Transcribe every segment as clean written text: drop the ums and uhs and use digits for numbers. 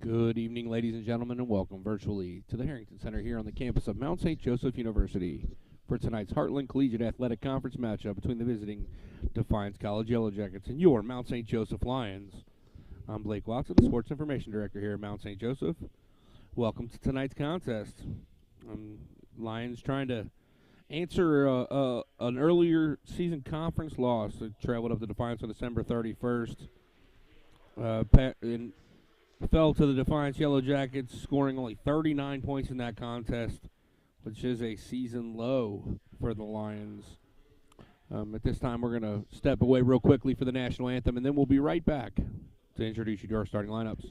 Good evening, ladies and gentlemen, and welcome virtually to the Harrington Center here on the campus of Mount St. Joseph University for tonight's Heartland Collegiate Athletic Conference matchup between the visiting Defiance College Yellow Jackets and your Mount St. Joseph Lions. I'm Blake Watson, the Sports Information Director here at Mount St. Joseph. Welcome to tonight's contest. Lions trying to answer an earlier season conference loss. They traveled up to Defiance on December 31st. Fell to the Defiance Yellow Jackets, scoring only 39 points in that contest, which is a season low for the Lions. At this time, we're going to step away real quickly for the national anthem, and then we'll be right back to introduce you to our starting lineups.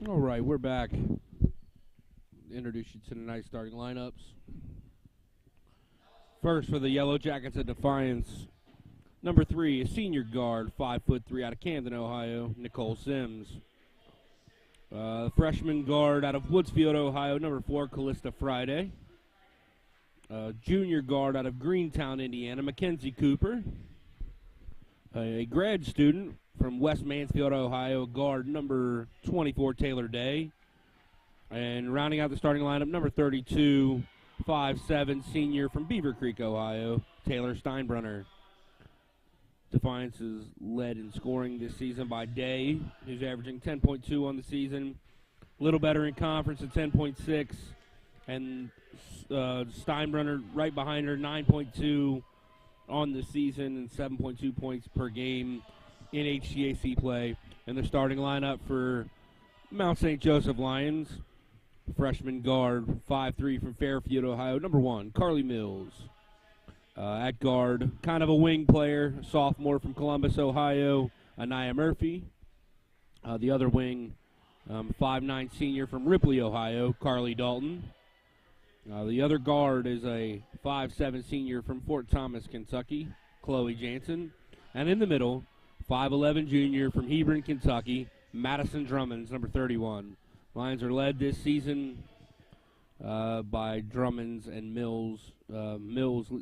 All right, we're back. Introduce you to tonight's starting lineups. First for the Yellow Jackets at Defiance, number 3, a senior guard, 5'3", out of Camden, Ohio, Nicole Sims. Freshman guard out of Woodsfield, Ohio, number 4, Callista Friday. Junior guard out of Greentown, Indiana, Mackenzie Cooper. A grad student from West Mansfield, Ohio, guard number 24, Taylor Day. And rounding out the starting lineup, number 32, 5'7", senior from Beaver Creek, Ohio, Taylor Steinbrunner. Defiance is led in scoring this season by Day, who's averaging 10.2 on the season. A little better in conference at 10.6. And Steinbrunner right behind her, 9.2 on the season and 7.2 points per game in HGAC play. And the starting lineup for Mount St. Joseph Lions, freshman guard, 5'3", from Fairfield, Ohio, number 1, Carly Mills. At guard, kind of a wing player, sophomore from Columbus, Ohio, Anaya Murphy. The other wing, 5'9", senior from Ripley, Ohio, Carly Dalton. The other guard is a 5'7", senior from Fort Thomas, Kentucky, Chloe Jansen. And in the middle, 5'11", junior from Hebron, Kentucky, Madison Drummonds, number 31. Lions are led this season by Drummonds and Mills. Mills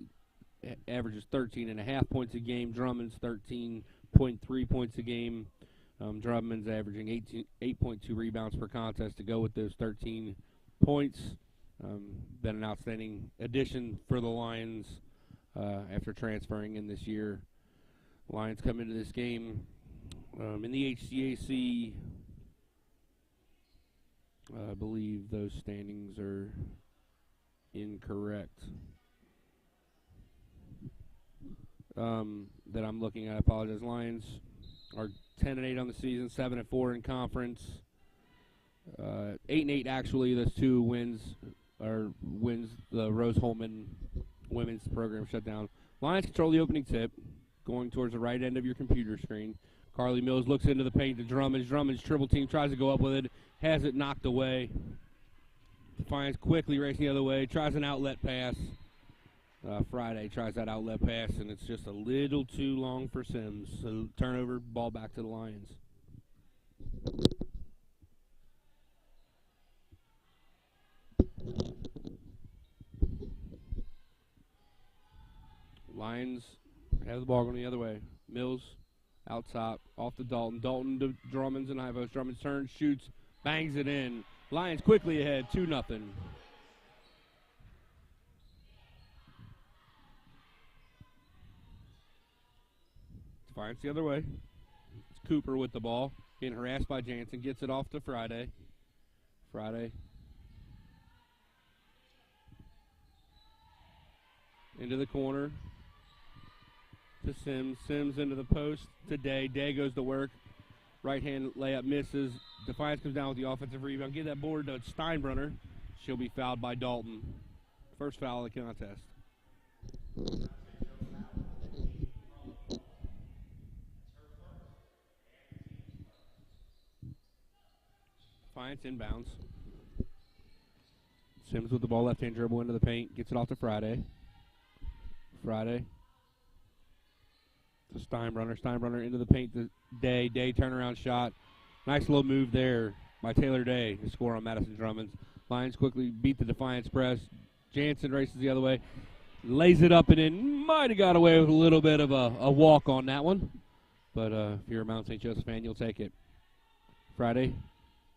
averages 13.5 points a game. Drummonds 13.3 points a game. Drummonds averaging 8.2 rebounds per contest to go with those 13 points. Been an outstanding addition for the Lions after transferring in this year. Lions come into this game in the HCAC. I believe those standings are incorrect. That I'm looking at. I apologize. Lions are 10-8 on the season, 7-4 in conference, 8-8 actually. Those 2 wins the Rose Holman women's program shut down. Lions control the opening tip, going towards the right end of your computer screen. Carly Mills looks into the paint to Drummonds. Drummonds triple team, tries to go up with it, has it knocked away. Defiance quickly racing the other way, tries an outlet pass. Friday tries that outlet pass, and it's just a little too long for Sims. So turnover, ball back to the Lions. Lions have the ball going the other way. Mills out top, off to Dalton. Dalton to Drummonds and Ivos. Drummonds turns, shoots, bangs it in. Lions quickly ahead, 2-0. Defiance the other way. It's Cooper with the ball. Getting harassed by Jansen. Gets it off to Friday. Friday. Into the corner. To Sims. Sims into the post to Day. Day goes to work. Right hand layup misses. Defiance comes down with the offensive rebound. Get that board to Steinbrunner. She'll be fouled by Dalton. First foul of the contest. Defiance inbounds. Sims with the ball, left hand dribble into the paint. Gets it off to Friday. Friday. To Steinbrunner. Steinbrunner into the paint to Day. Day turnaround shot. Nice little move there by Taylor Day to score on Madison Drummond's. Lions quickly beat the Defiance press. Jansen races the other way. Lays it up and in. Might have got away with a little bit of a walk on that one. But if you're a Mount St. Joseph fan, you'll take it. Friday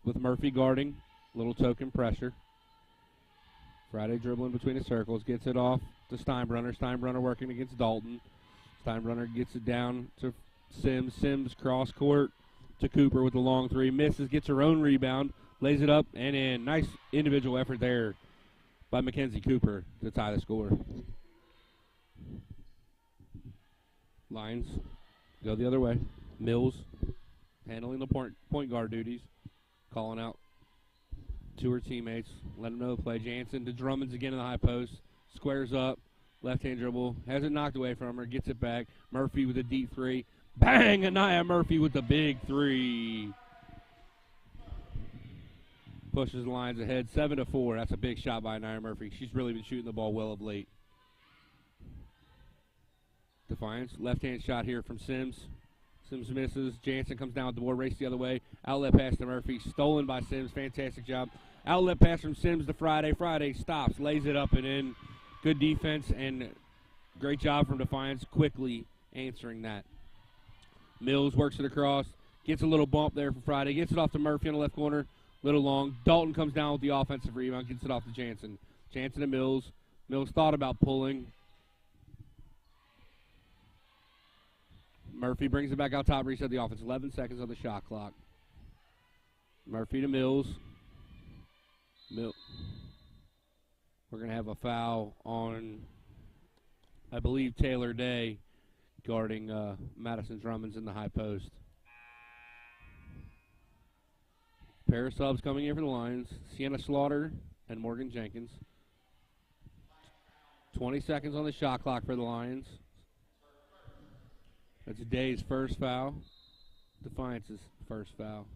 with Murphy guarding. Little token pressure. Friday dribbling between the circles. Gets it off to Steinbrunner. Steinbrunner working against Dalton. Steinbrunner gets it down to Sims. Sims cross court to Cooper with the long three. Misses, gets her own rebound, lays it up and in. Nice individual effort there by Mackenzie Cooper to tie the score. Lions go the other way. Mills handling the point guard duties, calling out to her teammates, let them know the play. Jansen to Drummonds again in the high post, squares up, left-hand dribble, has it knocked away from her, gets it back. Murphy with a deep three. Bang! Anaya Murphy with the big three. Pushes the Lions ahead, 7-4. That's a big shot by Anaya Murphy. She's really been shooting the ball well of late. Defiance, left-hand shot here from Sims. Sims misses. Jansen comes down with the board, race the other way. Outlet pass to Murphy, stolen by Sims. Fantastic job. Outlet pass from Sims to Friday. Friday stops, lays it up and in. Good defense and great job from Defiance quickly answering that. Mills works it across, gets a little bump there for Friday, gets it off to Murphy in the left corner, little long. Dalton comes down with the offensive rebound, gets it off to Jansen. Jansen to Mills. Mills thought about pulling. Murphy brings it back out top, reset the offense. 11 seconds on the shot clock. Murphy to Mills. We're going to have a foul on, I believe, Taylor Day guarding Madison Drummonds in the high post. Pair of subs coming in for the Lions. Sienna Slaughter and Morgan Jenkins. 20 seconds on the shot clock for the Lions. That's Day's first foul. Defiance's first foul.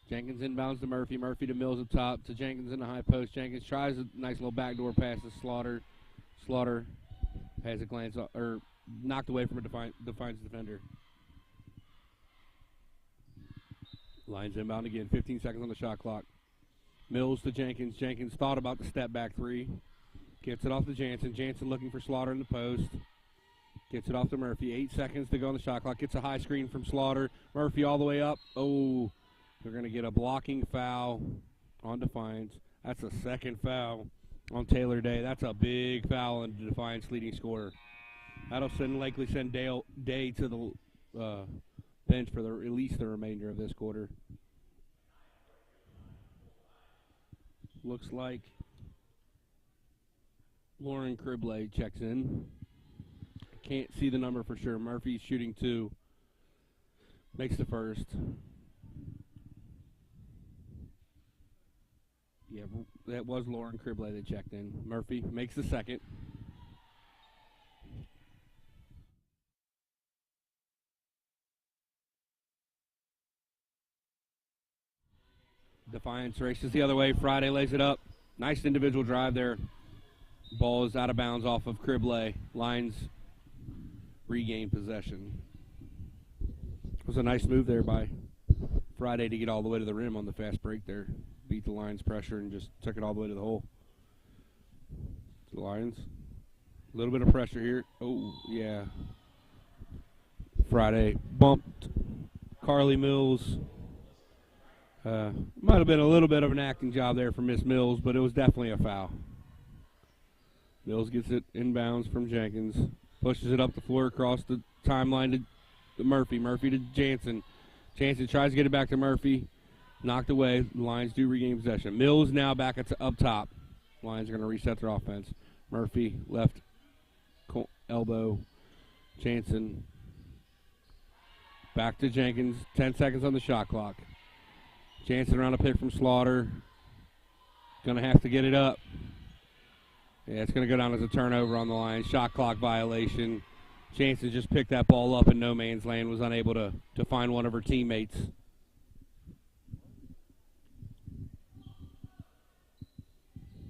Jenkins inbounds to Murphy. Murphy to Mills up top. To Jenkins in the high post. Jenkins tries a nice little backdoor pass to Slaughter. Slaughter has a glance or knocked away from a Defiance defender. Lions inbound again. 15 seconds on the shot clock. Mills to Jenkins. Jenkins thought about the step back three. Gets it off to Jansen. Jansen looking for Slaughter in the post. Gets it off to Murphy. 8 seconds to go on the shot clock. Gets a high screen from Slaughter. Murphy all the way up. Oh, they're going to get a blocking foul on Defiance. That's a second foul on Taylor Day. That's a big foul on the Defiance leading scorer. That'll likely send Day to the bench for at least the remainder of this quarter. Looks like Lauren Cribley checks in. Can't see the number for sure. Murphy's shooting 2. Makes the first. Yeah, that was Lauren Cribley that checked in. Murphy makes the second. Defiance races the other way. Friday lays it up. Nice individual drive there. Ball is out of bounds off of Cribley. Lions regain possession. It was a nice move there by Friday to get all the way to the rim on the fast break there. Beat the Lions' pressure and just took it all the way to the hole. The Lions, a little bit of pressure here. Oh, yeah. Friday bumped Carly Mills. Might have been a little bit of an acting job there for Miss Mills, but it was definitely a foul. Mills gets it inbounds from Jenkins. Pushes it up the floor across the timeline to Murphy. Murphy to Jansen. Jansen tries to get it back to Murphy. Knocked away. The Lions do regain possession. Mills now back up top. Lions are going to reset their offense. Murphy left elbow. Jansen back to Jenkins. 10 seconds on the shot clock. Jansen around a pick from Slaughter. Going to have to get it up. Yeah, it's going to go down as a turnover on the line. Shot clock violation. Jansen just picked that ball up in no man's land, was unable to find one of her teammates.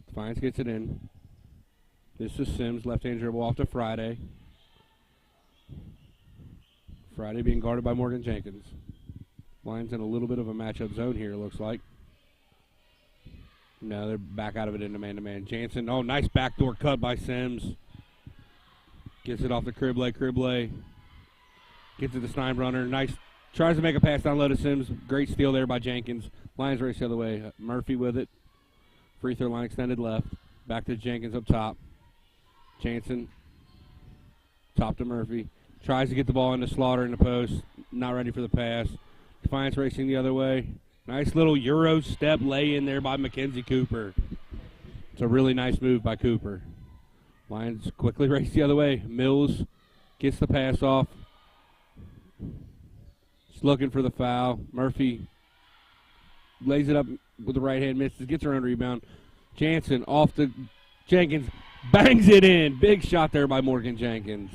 Defiance gets it in. This is Sims, left-hand dribble off to Friday. Friday being guarded by Morgan Jenkins. Lions in a little bit of a matchup zone here, it looks like. No, they're back out of it into man-to-man. Jansen, oh, nice backdoor cut by Sims. Gets it off the Cribley. Cribley gets it to Steinbrunner. Nice. Tries to make a pass down low to Sims. Great steal there by Jenkins. Lions race the other way. Murphy with it. Free throw line extended left. Back to Jenkins up top. Jansen. Top to Murphy. Tries to get the ball into Slaughter in the post. Not ready for the pass. Defiance racing the other way. Nice little Euro step lay in there by Mackenzie Cooper. It's a really nice move by Cooper. Lions quickly race the other way. Mills gets the pass off. Just looking for the foul. Murphy lays it up with the right hand, misses, gets her own rebound. Jansen off to Jenkins, bangs it in. Big shot there by Morgan Jenkins.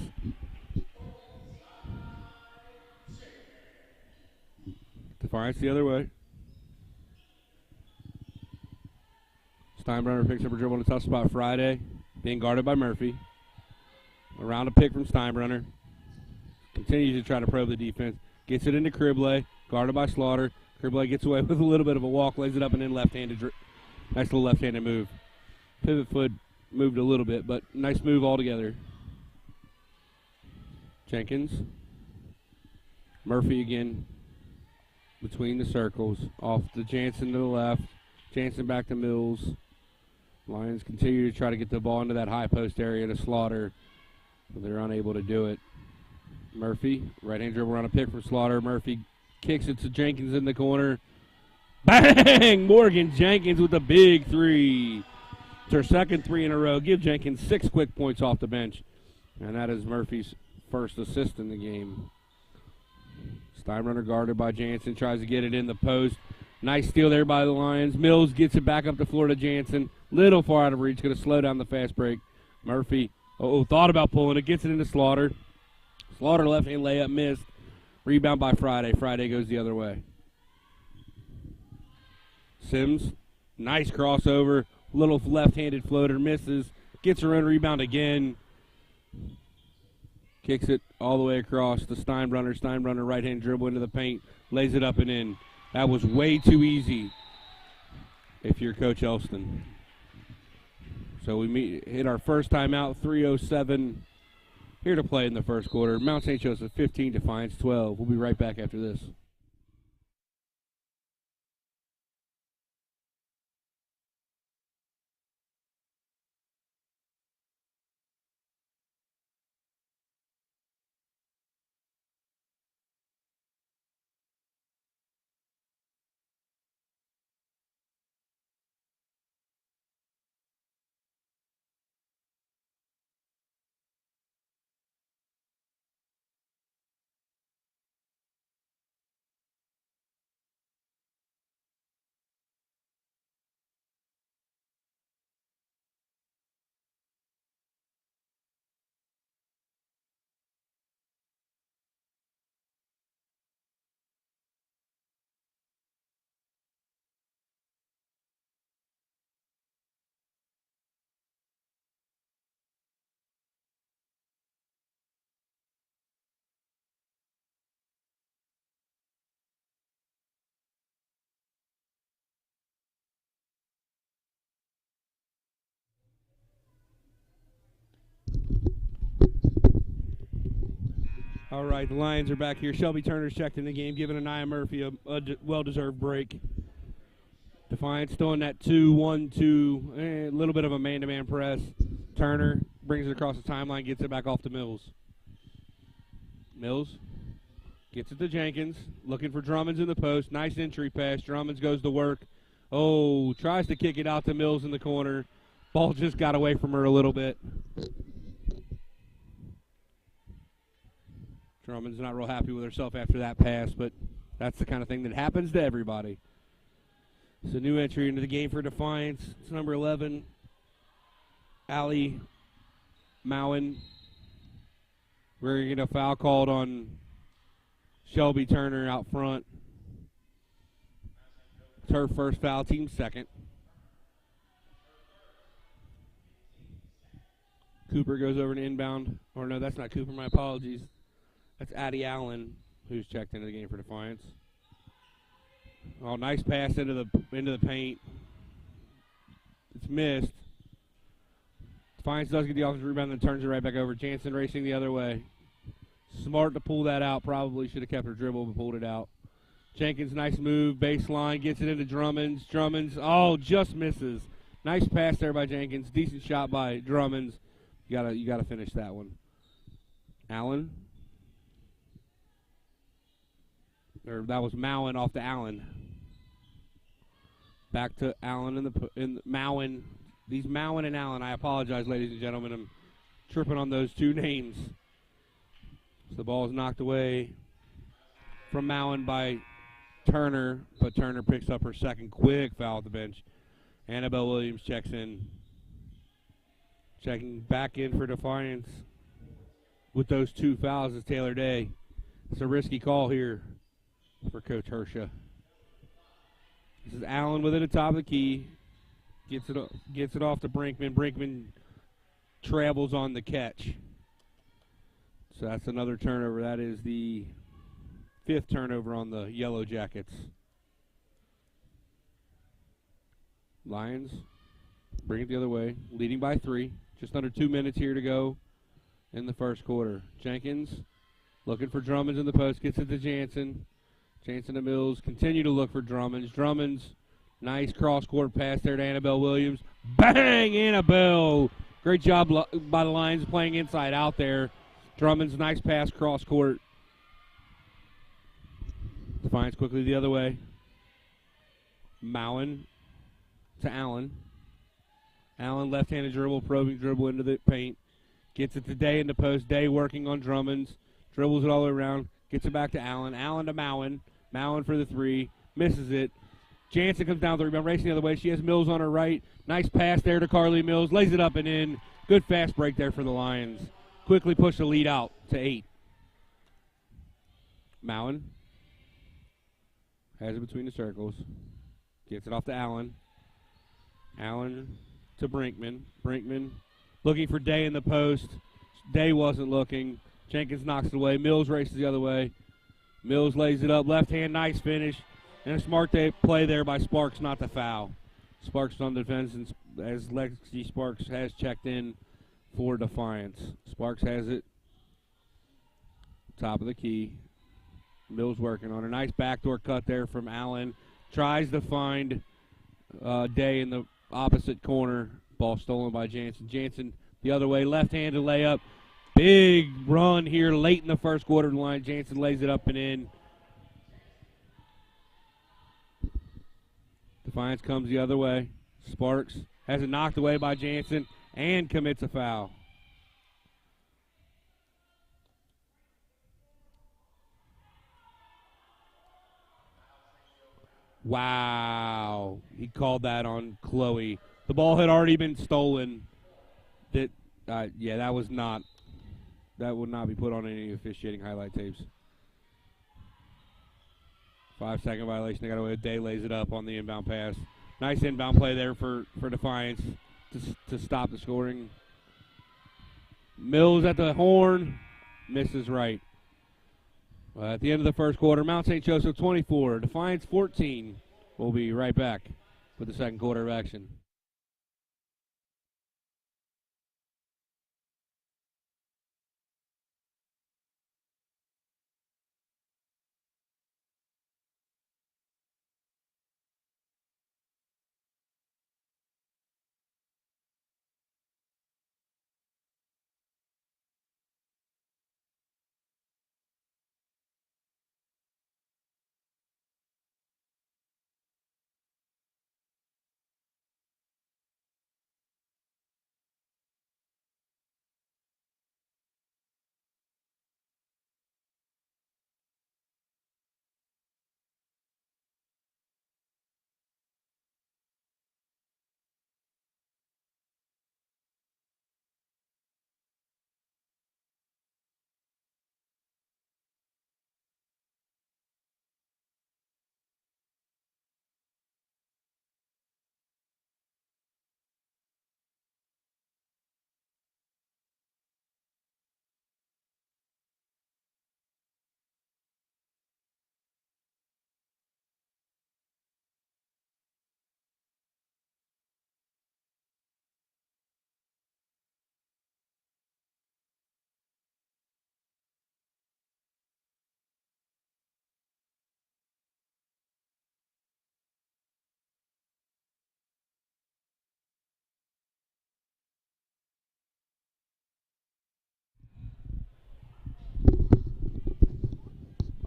Defiance the other way. Steinbrunner picks up a dribble in a tough spot. Friday being guarded by Murphy. Around a pick from Steinbrunner. Continues to try to probe the defense. Gets it into Cribley. Guarded by Slaughter. Cribley gets away with a little bit of a walk. Lays it up and in left-handed. Nice little left-handed move. Pivot foot moved a little bit, but nice move altogether. Jenkins. Murphy again between the circles. Off to Jansen to the left. Jansen back to Mills. Lions continue to try to get the ball into that high post area to Slaughter, but they're unable to do it. Murphy, right-hand dribble around a pick from Slaughter. Murphy kicks it to Jenkins in the corner. Bang! Morgan Jenkins with a big three. It's her second three in a row. Give Jenkins 6 quick points off the bench, and that is Murphy's first assist in the game. Steinbrunner guarded by Jansen, tries to get it in the post. Nice steal there by the Lions. Mills gets it back up to Florida Jansen. Little far out of reach. Going to slow down the fast break. Murphy, thought about pulling it. Gets it into Slaughter. Slaughter left-hand layup missed. Rebound by Friday. Friday goes the other way. Sims, nice crossover. Little left-handed floater misses. Gets her own rebound again. Kicks it all the way across to Steinbrunner. Steinbrunner right-hand dribble into the paint. Lays it up and in. That was way too easy if you're Coach Elston. So we hit our first timeout, 3:07 here to play in the first quarter. Mount St. Joseph 15, Defiance 12. We'll be right back after this. All right, the Lions are back here. Shelby Turner's checked in the game, giving Anaya Murphy a well-deserved break. Defiance still in that 2-1-2, a little bit of a man-to-man press. Turner brings it across the timeline, gets it back off to Mills. Mills gets it to Jenkins, looking for Drummonds in the post. Nice entry pass. Drummonds goes to work. Oh, tries to kick it out to Mills in the corner. Ball just got away from her a little bit. Drummond's not real happy with herself after that pass, but that's the kind of thing that happens to everybody. It's a new entry into the game for Defiance. It's number 11, Allie Mowen. We're going to get a foul called on Shelby Turner out front. It's her first foul, team second. Cooper goes over to inbound. Or no, that's not Cooper, my apologies. That's Addie Allen, who's checked into the game for Defiance. Oh, nice pass into the paint. It's missed. Defiance does get the offensive rebound and turns it right back over. Jansen racing the other way. Smart to pull that out. Probably should have kept her dribble but pulled it out. Jenkins, nice move. Baseline, gets it into Drummonds. Drummonds, oh, just misses. Nice pass there by Jenkins. Decent shot by Drummonds. You gotta finish that one. Allen. Or that was Mowen off to Allen. Back to Allen in Mowen. These Mowen and Allen. I apologize, ladies and gentlemen. I'm tripping on those two names. So the ball is knocked away from Mowen by Turner, but Turner picks up her second quick foul at the bench. Annabelle Williams checks in. Checking back in for Defiance with those two fouls is Taylor Day. It's a risky call here for Coach Hersha. This is Allen with it at top of the key. Gets it off to Brinkman. Brinkman travels on the catch. So that's another turnover. That is the fifth turnover on the Yellow Jackets. Lions bring it the other way, leading by 3. Just under 2 minutes here to go in the first quarter. Jenkins looking for Drummonds in the post, gets it to Jansen. Jansen to Mills, continue to look for Drummonds. Drummonds, nice cross-court pass there to Annabelle Williams. Bang, Annabelle! Great job by the Lions playing inside out there. Drummonds, nice pass cross-court. Defiance quickly the other way. Mowen to Allen. Allen, left-handed dribble, probing dribble into the paint. Gets it to Day in the post. Day working on Drummonds. Dribbles it all the way around. Gets it back to Allen. Allen to Mowen. Mowen for the 3. Misses it. Jansen comes down the rebound, racing the other way. She has Mills on her right. Nice pass there to Carly Mills. Lays it up and in. Good fast break there for the Lions. Quickly push the lead out to 8. Mowen has it between the circles. Gets it off to Allen. Allen to Brinkman. Brinkman looking for Day in the post. Day wasn't looking. Jenkins knocks it away. Mills races the other way. Mills lays it up. Left hand, nice finish. And a smart play there by Sparks not to foul. Sparks on defense, and as Lexi Sparks has checked in for Defiance. Sparks has it. Top of the key. Mills working on a nice backdoor cut there from Allen. Tries to find Day in the opposite corner. Ball stolen by Jansen. Jansen the other way. Left-handed layup. Big run here late in the first quarter of the line. Jansen lays it up and in. Defiance comes the other way. Sparks has it knocked away by Jansen and commits a foul. Wow. He called that on Chloe. The ball had already been stolen. That would not be put on any officiating highlight tapes. 5-second violation. They got away with Day, lays it up on the inbound pass. Nice inbound play there for Defiance to stop the scoring. Mills at the horn. Misses right. At the end of the first quarter, Mount St. Joseph 24, Defiance 14. We'll be right back with the second quarter of action.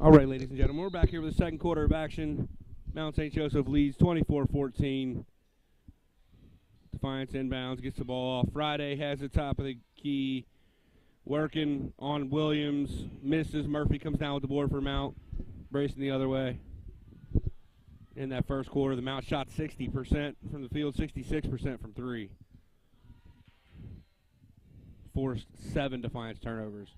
All right, ladies and gentlemen, we're back here with the second quarter of action. Mount St. Joseph leads 24-14. Defiance inbounds, gets the ball off. Friday has the top of the key, working on Williams, misses. Murphy comes down with the board for Mount, bracing the other way. In that first quarter, the Mount shot 60% from the field, 66% from three. Forced 7 Defiance turnovers.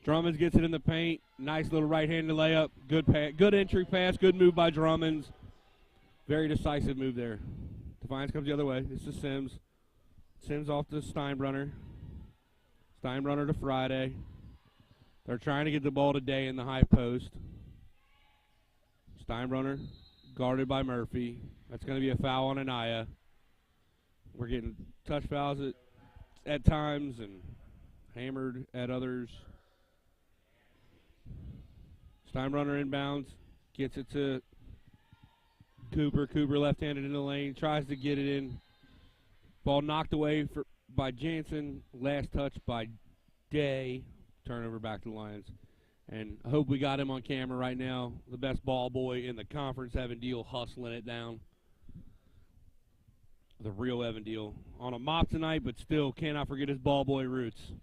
Drummonds gets it in the paint. Nice little right-handed layup. Good entry pass. Good move by Drummonds. Very decisive move there. Defiance comes the other way. This is Sims. Sims off to Steinbrunner. Steinbrunner to Friday. They're trying to get the ball today in the high post. Steinbrunner guarded by Murphy. That's going to be a foul on Anaya. We're getting touch fouls at times and hammered at others. Steinbrunner inbounds, gets it to Cooper. Cooper left-handed in the lane, tries to get it in. Ball knocked away by Jansen. Last touch by Day. Turnover back to the Lions. And I hope we got him on camera right now. The best ball boy in the conference, Evan Deal, hustling it down. The real Evan Deal. On a mop tonight, but still cannot forget his ball boy roots.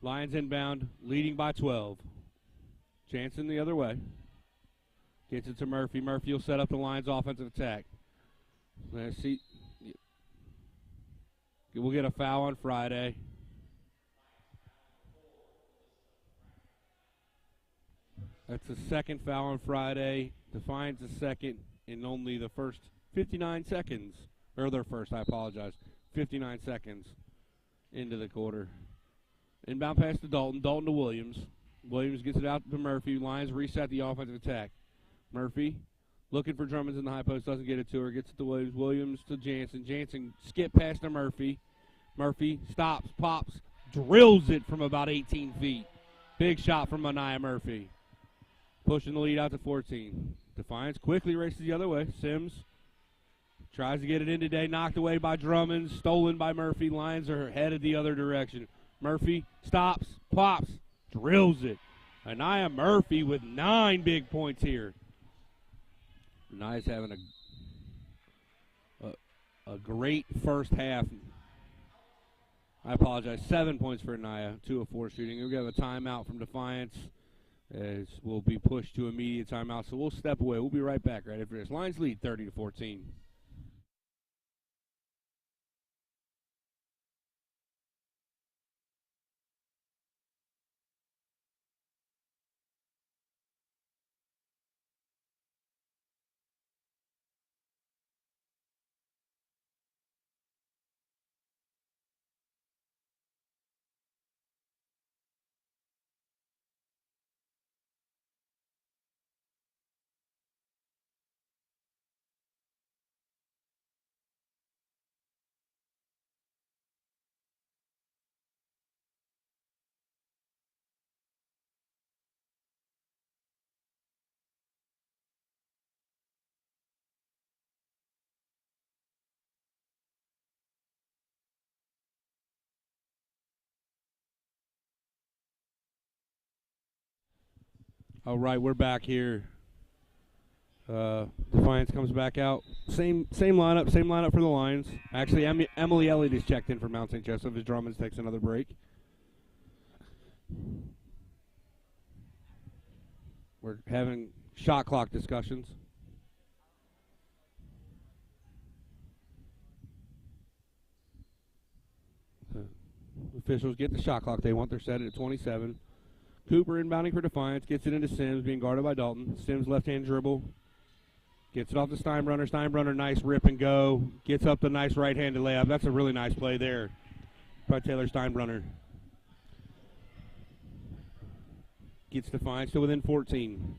Lions inbound, leading by 12. Jansen the other way. Gets it to Murphy. Murphy will set up the Lions' offensive attack. Let's see. We'll get a foul on Friday. That's the second foul on Friday. Defiance the second in only the first 59 seconds. Or their first, I apologize. 59 seconds into the quarter. Inbound pass to Dalton. Dalton to Williams. Williams gets it out to Murphy. Lions reset the offensive attack. Murphy looking for Drummonds in the high post. Doesn't get it to her. Gets it to Williams. Williams to Jansen. Jansen skip past to Murphy. Murphy stops, pops, drills it from about 18 feet. Big shot from Anaya Murphy. Pushing the lead out to 14. Defiance quickly races the other way. Sims tries to get it in today. Knocked away by Drummonds. Stolen by Murphy. Lions are headed the other direction. Murphy stops, pops, drills it. Anaya Murphy with 9 big points here. Anaya's having a great first half. I apologize. 7 points for Anaya. 2 of 4 shooting. We're going to have a timeout from Defiance as we'll be pushed to immediate timeout. So we'll step away. We'll be right back right after this. Lions lead 30-14. All right, we're back here. Defiance comes back out. Same lineup for the Lions. Actually, Emily Elliott is checked in for Mount St. Joseph as Drummonds takes another break. We're having shot clock discussions. The officials get the shot clock. They want their set at 27. Cooper inbounding for Defiance. Gets it into Sims, being guarded by Dalton. Sims left-hand dribble. Gets it off to Steinbrunner. Steinbrunner, nice rip and go. Gets up the nice right-handed layup. That's a really nice play there by Taylor Steinbrunner. Gets Defiance to within 14.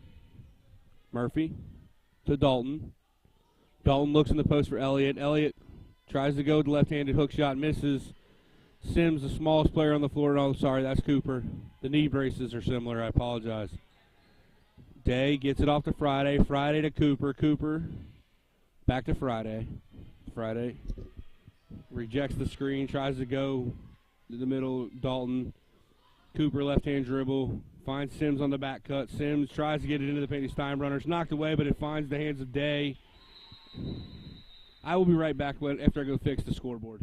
Murphy to Dalton. Dalton looks in the post for Elliott. Elliott tries to go with the left-handed hook shot, misses. Sims, the smallest player on the floor. Oh, sorry, that's Cooper. The knee braces are similar. I apologize. Day gets it off to Friday. Friday to Cooper. Cooper back to Friday. Friday rejects the screen, tries to go to the middle. Dalton. Cooper left-hand dribble. Finds Sims on the back cut. Sims tries to get it into the paint. Steinbrenner. It's knocked away, but it finds the hands of Day. I will be right back after I go fix the scoreboard.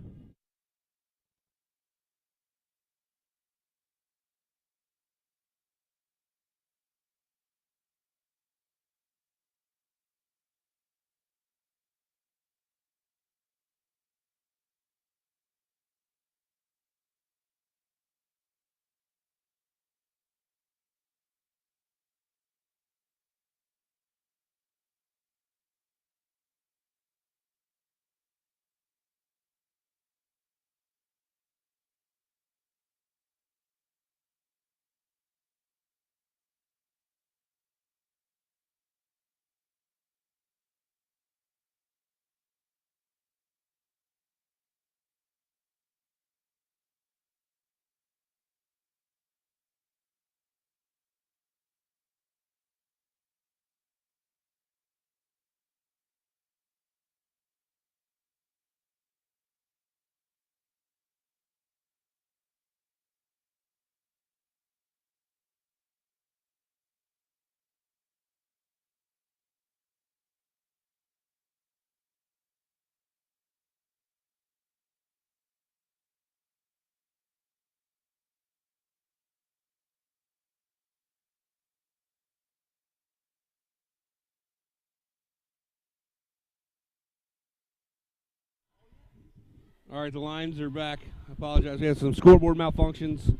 All right, the lines are back. I apologize. We had some scoreboard malfunctions.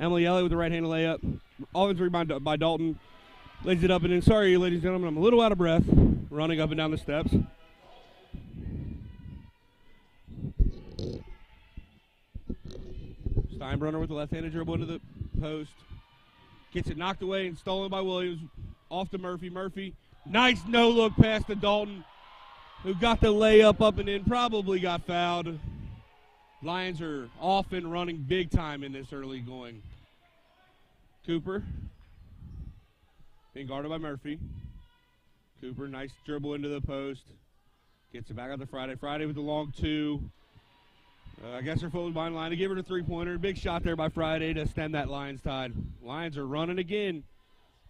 Emily Elliott with the right-handed layup. Offensive rebound by Dalton. Lays it up and in. Sorry, ladies and gentlemen, I'm a little out of breath running up and down the steps. Steinbrenner with the left-handed dribble into the post. Gets it knocked away and stolen by Williams. Off to Murphy. Murphy, nice no-look pass to Dalton, who got the layup up and in, probably got fouled. Lions are off and running big time in this early going. Cooper being guarded by Murphy. Cooper, nice dribble into the post. Gets it back out to Friday. Friday with the long two. I guess they're forward behind line to give her the three-pointer. Big shot there by Friday to stem that Lions tide. Lions are running again.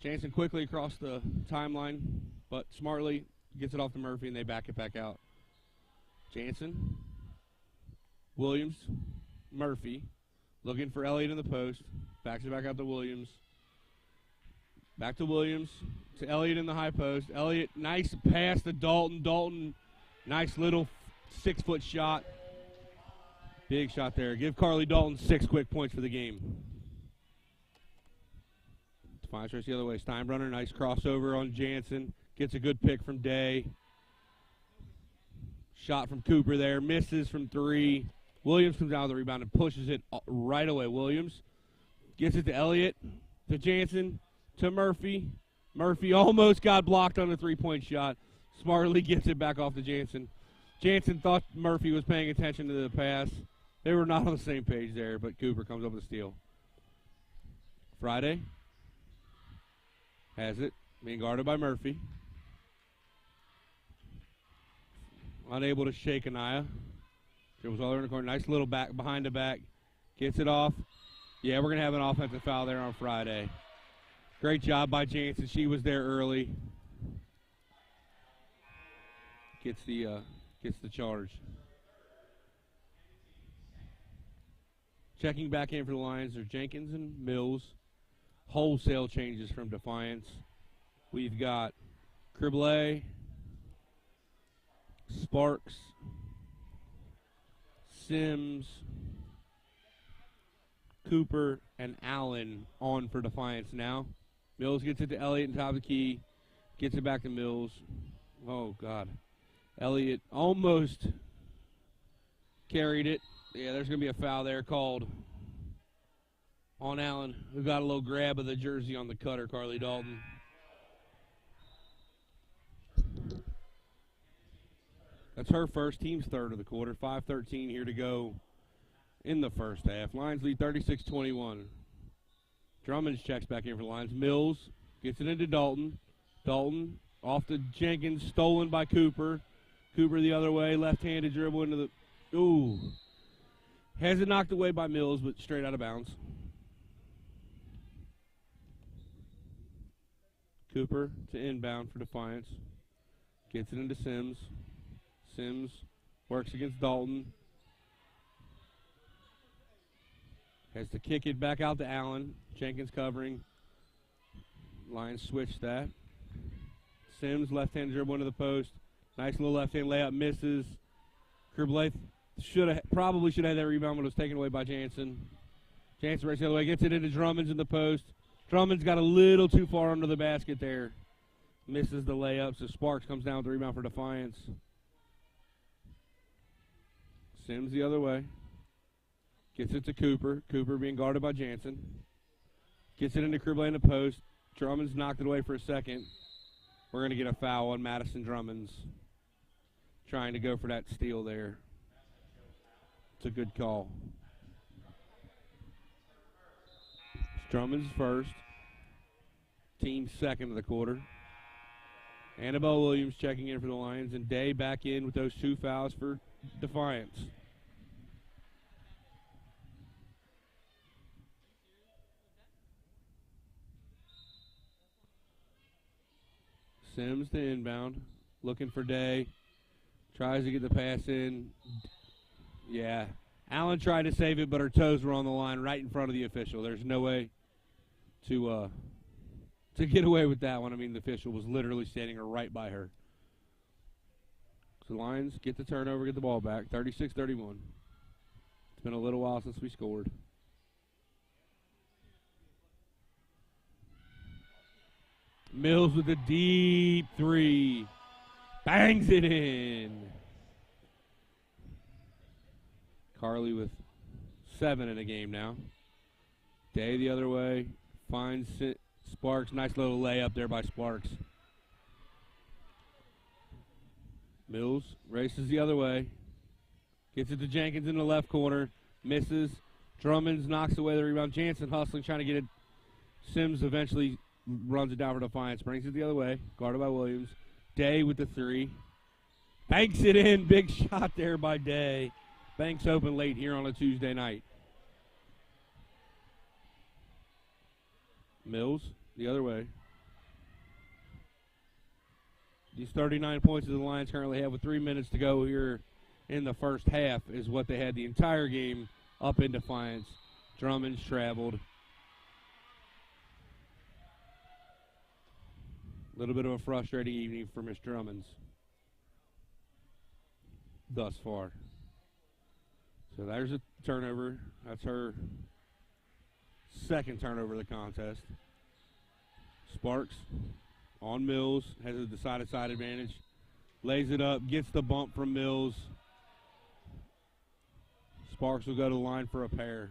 Jansen quickly across the timeline, but smartly gets it off to Murphy, and they back it back out. Jansen, Williams, Murphy, looking for Elliott in the post. Backs it back out to Williams. Back to Williams, to Elliott in the high post. Elliott, nice pass to Dalton. Dalton, nice little 6-foot shot. Big shot there. Give Carly Dalton 6 quick points for the game. Defiance race the other way. Steinbrenner, nice crossover on Jansen. Gets a good pick from Day. Shot from Cooper there. Misses from 3. Williams comes down with the rebound and pushes it right away. Williams gets it to Elliott, to Jansen, to Murphy. Murphy almost got blocked on the 3-point shot. Smartly gets it back off to Jansen. Jansen thought Murphy was paying attention to the pass. They were not on the same page there, but Cooper comes up with a steal. Friday has it, being guarded by Murphy. Unable to shake Anaya. Dribbles all over in the corner. Nice little back behind the back. Gets it off. Yeah, we're going to have an offensive foul there on Friday. Great job by Jansen. She was there early. Gets the charge. Checking back in for the Lions are Jenkins and Mills. Wholesale changes from Defiance. We've got Cribley, Sparks, Sims, Cooper, and Allen on for Defiance now. Mills gets it to Elliott in top of the key. Gets it back to Mills. Oh, God. Elliott almost carried it. Yeah, there's going to be a foul there called on Allen, who got a little grab of the jersey on the cutter, Carly Dalton. That's her first, team's third of the quarter. 5:13 here to go in the first half. Lions lead 36-21. Drummond checks back in for the Lions. Mills gets it into Dalton. Dalton off to Jenkins, stolen by Cooper. Cooper the other way, left-handed dribble into the, ooh. Has it knocked away by Mills, but straight out of bounds. Cooper to inbound for Defiance. Gets it into Sims. Sims works against Dalton. Has to kick it back out to Allen. Jenkins covering. Lions switch that. Sims, left-hand dribble into the post. Nice little left-hand layup, misses. Kerblaith probably should have had that rebound, but it was taken away by Jansen. Jansen breaks the other way, gets it into Drummond's in the post. Drummond's got a little too far under the basket there. Misses the layup, so Sparks comes down with the rebound for Defiance. Sims the other way. Gets it to Cooper. Cooper being guarded by Jansen. Gets it into Kerblaith in the post. Drummond's knocked it away for a second. We're going to get a foul on Madison Drummond's. Trying to go for that steal there. It's a good call. It's Drummond's first. Team second of the quarter. Annabelle Williams checking in for the Lions, and Day back in with those 2 fouls for Defiance. Sims to inbound. Looking for Day. Tries to get the pass in. Yeah. Allen tried to save it, but her toes were on the line right in front of the official. There's no way to get away with that one. I mean, the official was literally standing right by her. So the Lions get the turnover, get the ball back. 36-31. It's been a little while since we scored. Mills with a deep three. Bangs it in. Carly with 7 in a game now. Day the other way. Finds Sparks. Nice little layup there by Sparks. Mills races the other way. Gets it to Jenkins in the left corner. Misses. Drummonds knocks away the rebound. Jansen hustling, trying to get it. Sims eventually runs it down for Defiance. Brings it the other way. Guarded by Williams. Day with the 3. Banks it in. Big shot there by Day. Banks open late here on a Tuesday night. Mills the other way. These 39 points that the Lions currently have with 3 minutes to go here in the first half is what they had the entire game up in Defiance. Drummond's traveled. A little bit of a frustrating evening for Miss Drummond's thus far. So there's a turnover. That's her second turnover of the contest. Sparks on Mills, has a decided side advantage. Lays it up, gets the bump from Mills. Sparks will go to the line for a pair.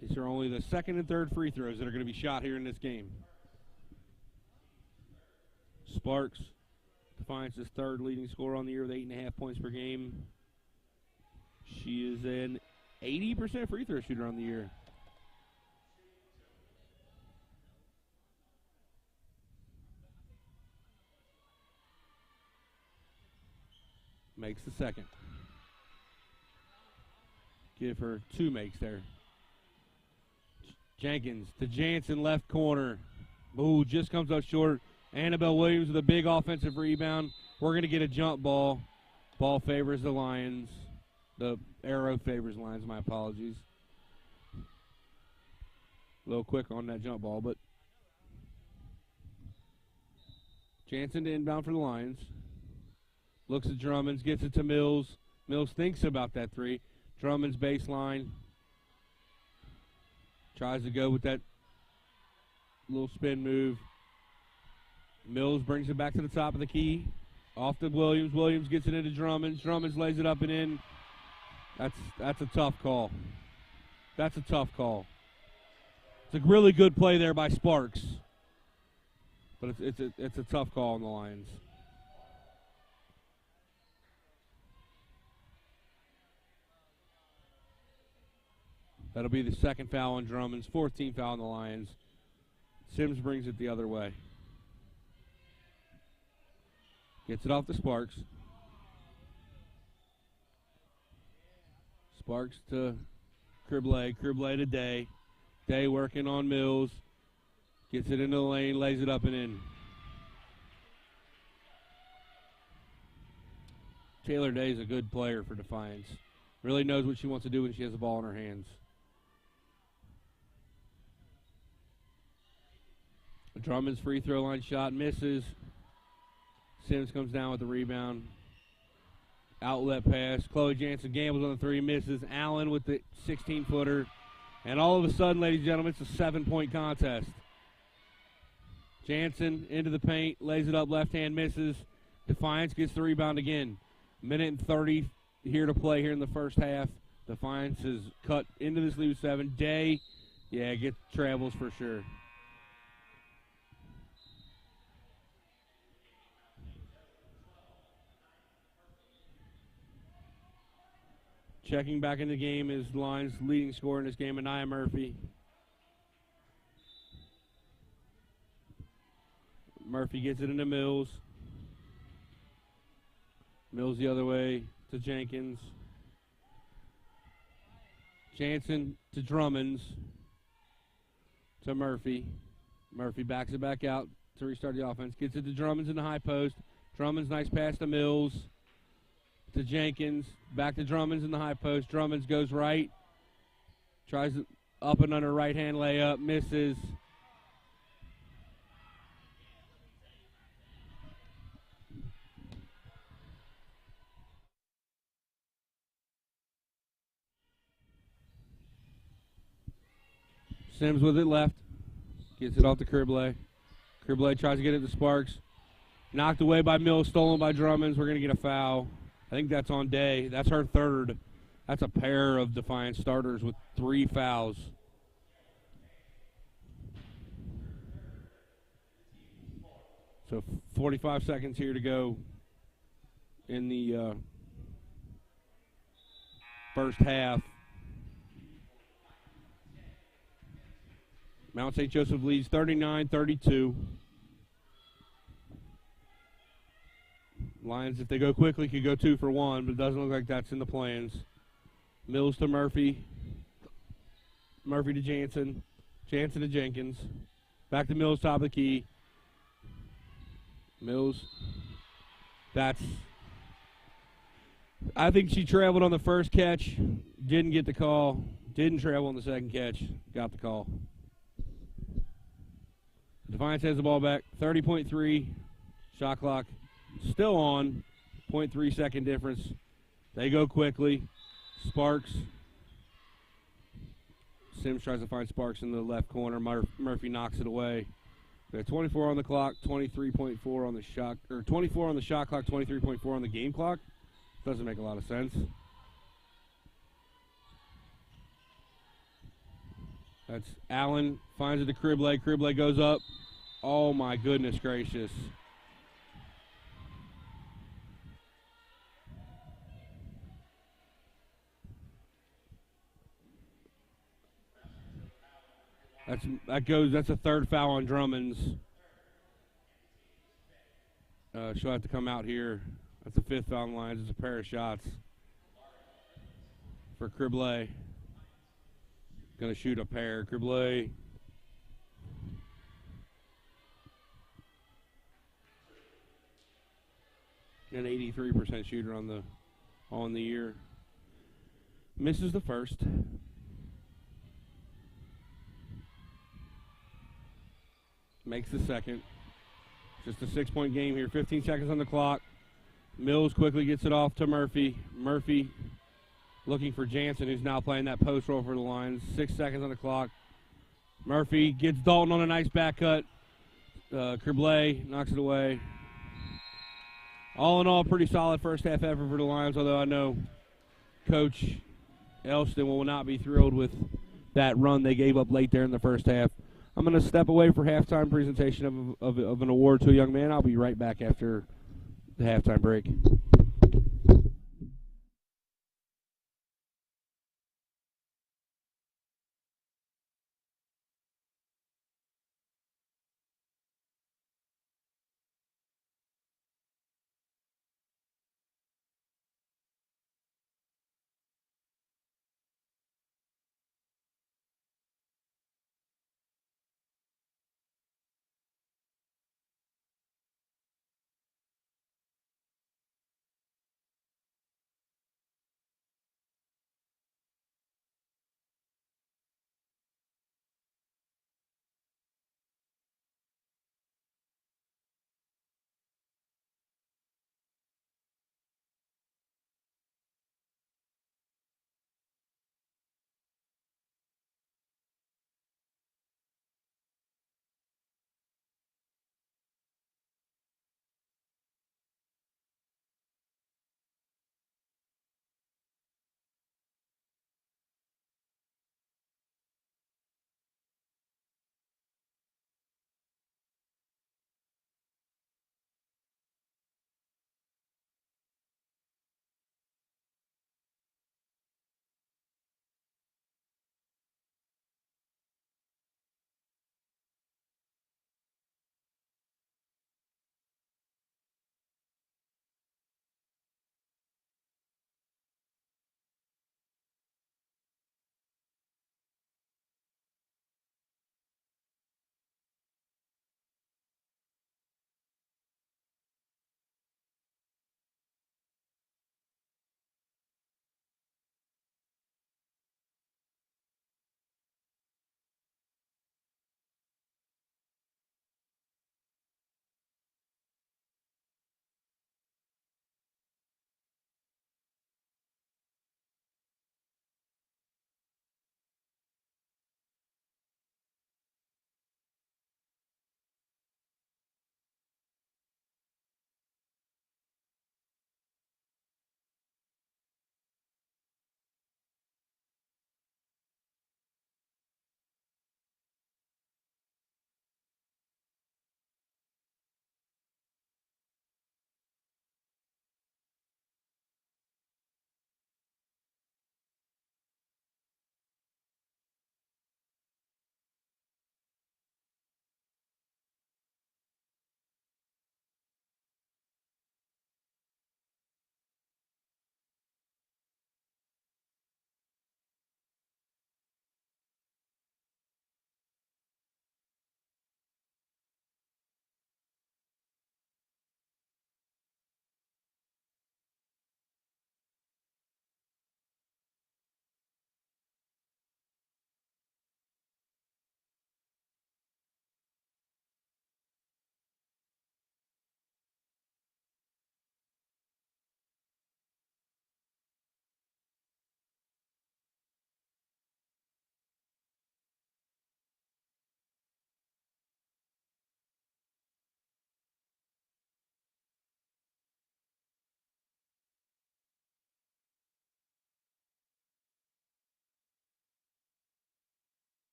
These are only the second and third free throws that are going to be shot here in this game. Sparks, Defiance's third leading scorer on the year with 8.5 points per game. She is an 80% free throw shooter on the year. Makes the second. Give her 2 makes there. Jenkins to Jansen, left corner. Ooh, just comes up short. Annabelle Williams with a big offensive rebound. We're going to get a jump ball. Ball favors the Lions. The arrow favors Lions, my apologies. A little quick on that jump ball, but Jansen to inbound for the Lions. Looks at Drummonds, gets it to Mills. Mills thinks about that 3. Drummond's baseline. Tries to go with that little spin move. Mills brings it back to the top of the key. Off to Williams. Williams gets it into Drummonds. Drummonds lays it up and in. That's a tough call. That's a tough call. It's a really good play there by Sparks. But it's a tough call on the Lions. That'll be the second foul on Drummond's, 14th foul on the Lions. Sims brings it the other way. Gets it off to Sparks. Sparks to Kerblaith. Kerblaith to Day. Day working on Mills. Gets it into the lane, lays it up and in. Taylor Day is a good player for Defiance. Really knows what she wants to do when she has the ball in her hands. Drummond's free throw line shot misses. Sims comes down with the rebound. Outlet pass. Chloe Jansen gambles on the three, misses. Allen with the 16-footer. And all of a sudden, ladies and gentlemen, it's a 7-point contest. Jansen into the paint, lays it up, left hand misses. Defiance gets the rebound again. Minute and 30 here to play here in the first half. Defiance is cut into this lead with 7. Day, gets travels for sure. Checking back in the game is Lions' leading scorer in this game, Anaya Murphy. Murphy gets it into Mills. Mills the other way to Jenkins. Jansen to Drummonds. To Murphy. Murphy backs it back out to restart the offense. Gets it to Drummonds in the high post. Drummonds, nice pass to Mills. To Jenkins. Back to Drummonds in the high post. Drummonds goes right. Tries up and under right hand layup. Misses. Sims with it left. Gets it off to Cribley. Cribley tries to get it to Sparks. Knocked away by Mills, stolen by Drummonds. We're going to get a foul. I think that's on Day. That's her third. That's a pair of Defiance starters with 3 fouls. So 45 seconds here to go in the first half. Mount St. Joseph leads 39-32. Lions, if they go quickly, could go 2 for 1, but it doesn't look like that's in the plans. Mills to Murphy. Murphy to Jansen. Jansen to Jenkins. Back to Mills, top of the key. Mills. I think she traveled on the first catch. Didn't get the call. Didn't travel on the second catch. Got the call. Defiance has the ball back. 30.3. Shot clock still on. 0.3 second difference. They go quickly. Sparks. Sims tries to find Sparks in the left corner. Murphy knocks it away. We have 24 on the clock, 23.4 on the shot, or 24 on the shot clock, 23.4 on the game clock. Doesn't make a lot of sense. That's Allen, finds it to Cribley. Cribley goes up. Oh my goodness gracious. That's a third foul on Drummonds. She'll have to come out here. That's a 5th foul on the Lions. It's a pair of shots for Cribley. Going to shoot a pair. Cribley. An 83% shooter on the year. Misses the first. Makes the second. Just a 6-point game here. 15 seconds on the clock. Mills quickly gets it off to Murphy. Murphy looking for Jansen, who's now playing that post roll for the Lions. 6 seconds on the clock. Murphy gets Dalton on a nice back cut. Cribley knocks it away. All in all, pretty solid first half effort for the Lions, although I know Coach Elston will not be thrilled with that run they gave up late there in the first half. I'm going to step away for halftime presentation of an award to a young man. I'll be right back after the halftime break.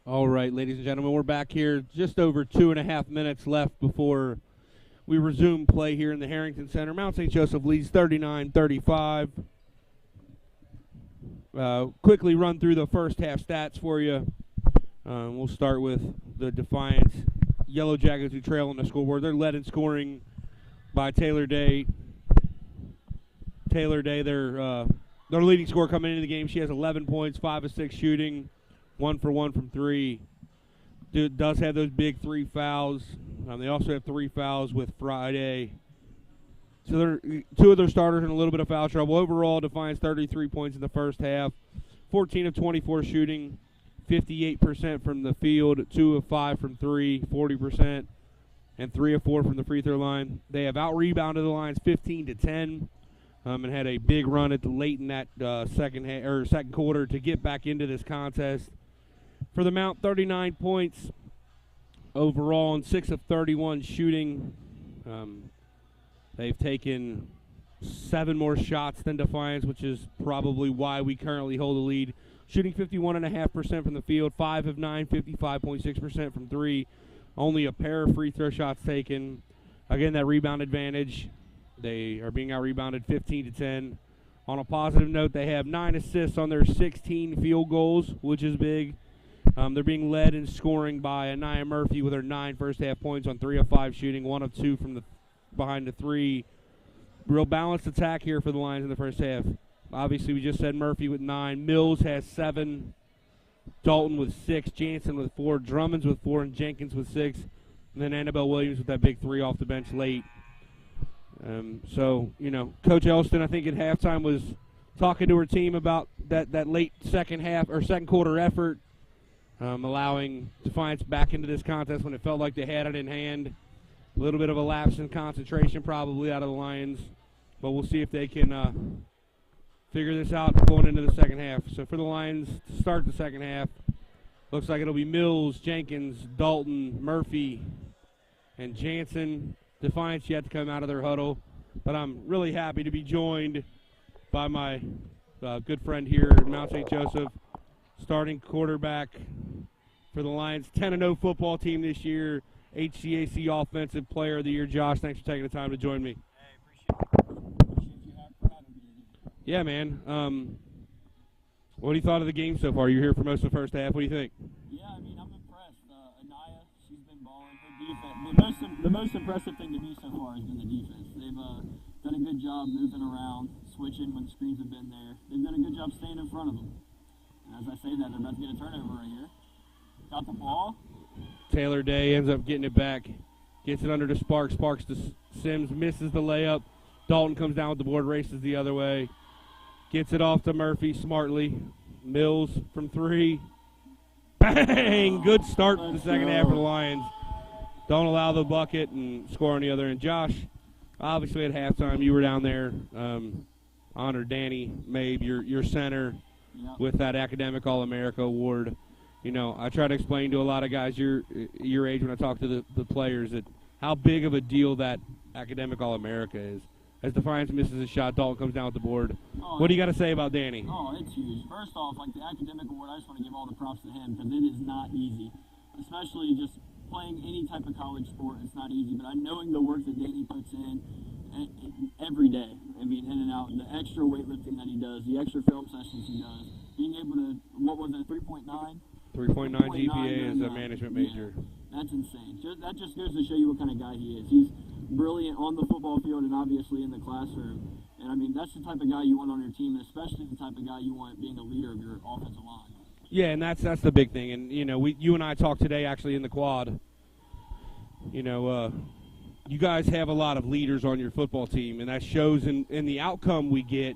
All right, ladies and gentlemen, we're back here. Just over 2.5 minutes left before we resume play here in the Harrington Center. Mount St. Joseph leads 39-35. Quickly run through the first half stats for you. We'll start with the Defiance Yellow Jackets, who trail on the scoreboard. They're led in scoring by Taylor Day. Taylor Day, their leading scorer coming into the game. She has 11 points, 5 of 6 shooting, 1 for 1 from 3. Does have those big 3 fouls. They also have 3 fouls with Friday. So 2 of their starters in a little bit of foul trouble. Overall, Defiance 33 points in the first half, 14 of 24 shooting, 58% from the field, 2 of 5 from 3, 40%, and 3 of 4 from the free throw line. They have out-rebounded the Lions 15-10, and had a big run at the late in that second quarter to get back into this contest. For the Mount, 39 points overall and 6 of 31 shooting. They've taken 7 more shots than Defiance, which is probably why we currently hold the lead. Shooting 51.5% from the field, 5 of 9, 55.6% from 3. Only a pair of free throw shots taken. Again, that rebound advantage. They are being out-rebounded 15-10. On a positive note, they have 9 assists on their 16 field goals, which is big. They're being led in scoring by Anaya Murphy with her 9 first-half points on 3 of 5 shooting, 1 of 2 from behind the 3. Real balanced attack here for the Lions in the first half. Obviously, we just said Murphy with 9. Mills has 7. Dalton with 6. Jansen with 4. Drummonds with 4. And Jenkins with 6. And then Annabelle Williams with that big 3 off the bench late. Coach Elston, I think at halftime, was talking to her team about that late second half or second quarter effort, allowing Defiance back into this contest when it felt like they had it in hand. A little bit of a lapse in concentration probably out of the Lions, but we'll see if they can figure this out going into the second half. So for the Lions to start the second half, looks like it'll be Mills, Jenkins, Dalton, Murphy, and Jansen. Defiance yet to come out of their huddle, but I'm really happy to be joined by my good friend here at Mount St. Joseph, starting quarterback for the Lions, 10-0 football team this year, HCAC Offensive Player of the Year. Josh, thanks for taking the time to join me. Hey, appreciate you for having me. Yeah, man. What do you thought of the game so far? You're here for most of the first half. What do you think? Yeah, I mean, I'm impressed. Anaya, she's been balling. Her defense. The most impressive thing to me so far has been the defense. They've done a good job moving around, switching when screens have been there. They've done a good job staying in front of them. And as I say that, they're about to get a turnover right here. Got the ball. Taylor Day ends up getting it back. Gets it under to Sparks. Sparks to Sims, misses the layup. Dalton comes down with the board, races the other way. Gets it off to Murphy smartly. Mills from 3. Bang! Good start to the second half for the Lions. Don't allow the bucket and score on the other end. Josh, obviously at halftime you were down there. Honored Danny Mabe, your center, with that Academic All-America award. You know, I try to explain to a lot of guys your age when I talk to the players that how big of a deal that Academic All-America is. As Defiance misses a shot, Dalton comes down with the board. What do you got to say about Danny? Oh, it's huge. First off, like the academic award, I just want to give all the props to him because it is not easy, especially just playing any type of college sport. It's not easy, but knowing the work that Danny puts in every day. I mean, in and out, the extra weightlifting that he does, the extra film sessions he does, being able to, what was it, 3.9? 3.9 GPA as a management major. That's insane. That just goes to show you what kind of guy he is. He's brilliant on the football field and obviously in the classroom. And, I mean, that's the type of guy you want on your team, and especially the type of guy you want being a leader of your offensive line. Yeah, and that's the big thing. And, you know, you and I talked today actually in the quad. You know, you guys have a lot of leaders on your football team, and that shows in the outcome we get.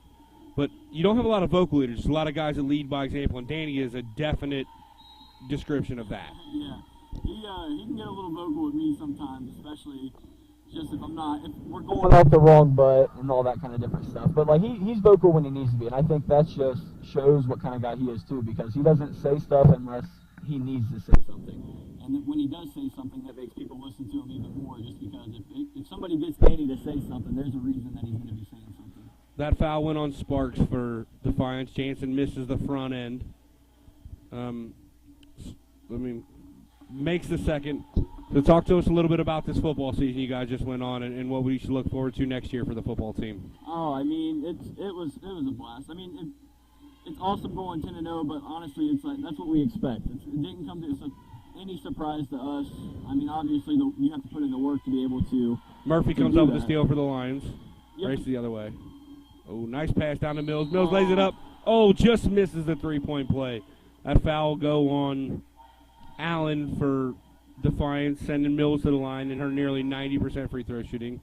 But you don't have a lot of vocal leaders. There's a lot of guys that lead by example, and Danny is a definite description of that. Yeah. He can get a little vocal with me sometimes, especially just if we're going off the wrong butt and all that kind of different stuff. But, like, he's vocal when he needs to be, and I think that just shows what kind of guy he is, too, because he doesn't say stuff unless he needs to say something. And when he does say something, that makes people listen to him even more, just because if somebody gets Danny to say something, there's a reason that he's going to be saying something. That foul went on Sparks for Defiance. Jansen misses the front end. makes the second. So talk to us a little bit about this football season you guys just went on, and what we should look forward to next year for the football team. Oh, I mean, it was a blast. I mean, it's awesome going 10-0, but honestly, it's like that's what we expect. It didn't come to any surprise to us. I mean, obviously, you have to put in the work to be able to. Murphy comes up with the steal for the Lions. Yep. Race the other way. Oh, nice pass down to Mills. Mills lays it up. Oh, just misses the three-point play. That foul will go on Allen for Defiance, sending Mills to the line in her nearly 90% free throw shooting.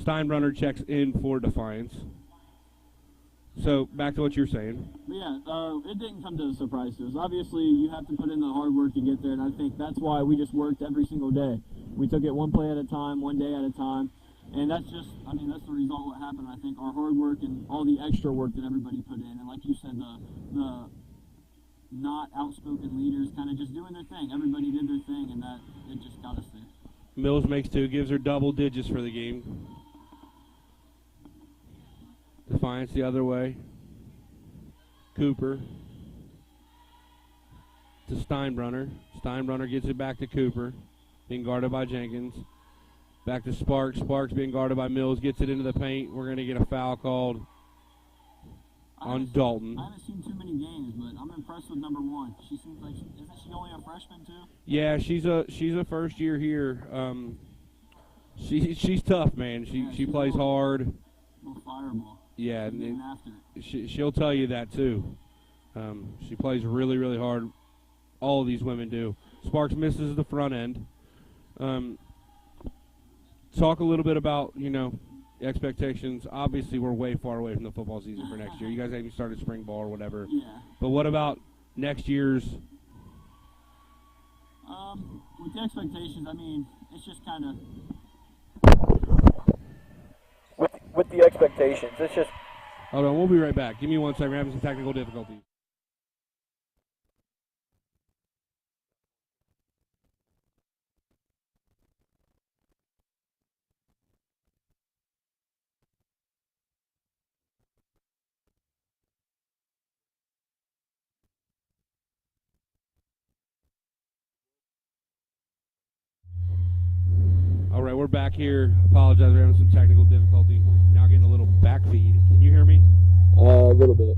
Steinbrunner checks in for Defiance. So, back to what you were saying. Yeah, it didn't come to a surprise to us. Obviously, you have to put in the hard work to get there, and I think that's why we just worked every single day. We took it one play at a time, one day at a time, and that's the result of what happened. I think our hard work and all the extra work that everybody put in, and like you said, the not outspoken leaders kind of just doing their thing. Everybody did their thing, and that it just got us there. Mills makes two, gives her double digits for the game. Defiance the other way. Cooper to Steinbrunner. Steinbrunner gets it back to Cooper, being guarded by Jenkins. Back to Sparks. Sparks being guarded by Mills, gets it into the paint. We're going to get a foul called on Dalton. I haven't seen too many games, but I'm impressed with number one. She seems like isn't she only a freshman too? Yeah, she's a first year here. She's tough, man. She plays hard. Little fireball. Yeah, and she'll tell you that too. She plays really, really hard. All of these women do. Sparks misses the front end. Talk a little bit about, expectations. Obviously, we're way far away from the football season for next year. You guys haven't started spring ball or whatever. Yeah. But what about next year's? With the expectations, I mean, it's just kind of. With the expectations, it's just. Hold on, we'll be right back. Give me 1 second. We're having some technical difficulties. All right, we're back here. Apologize, we're having some technical difficulty. Now getting a little back feed. Can you hear me? A little bit.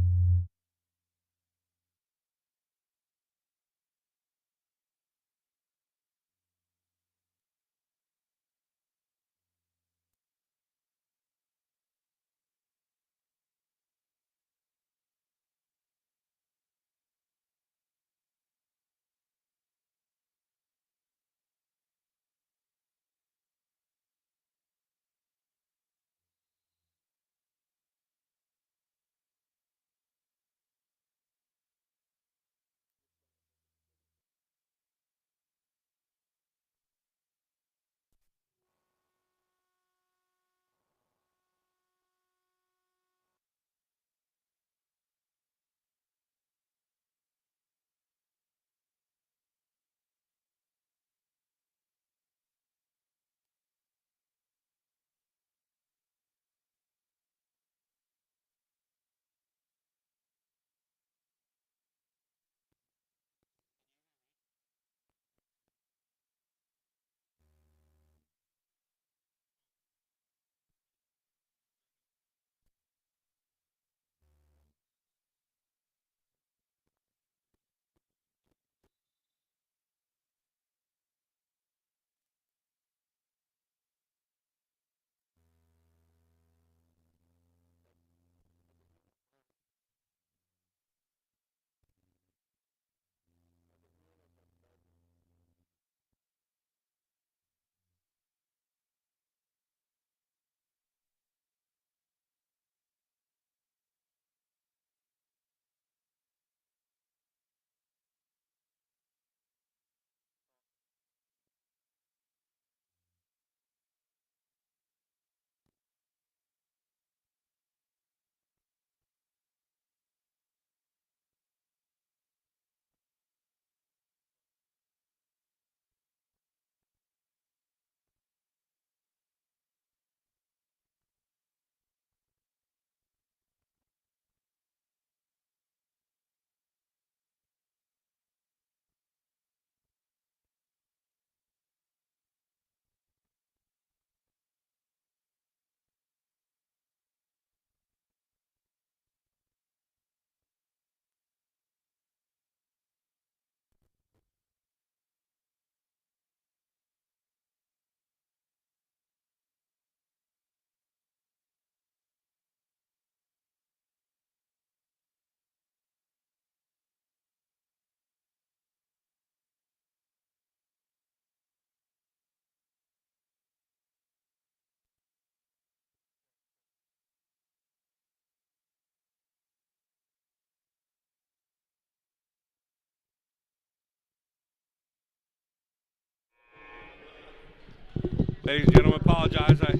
Ladies and gentlemen, apologize. I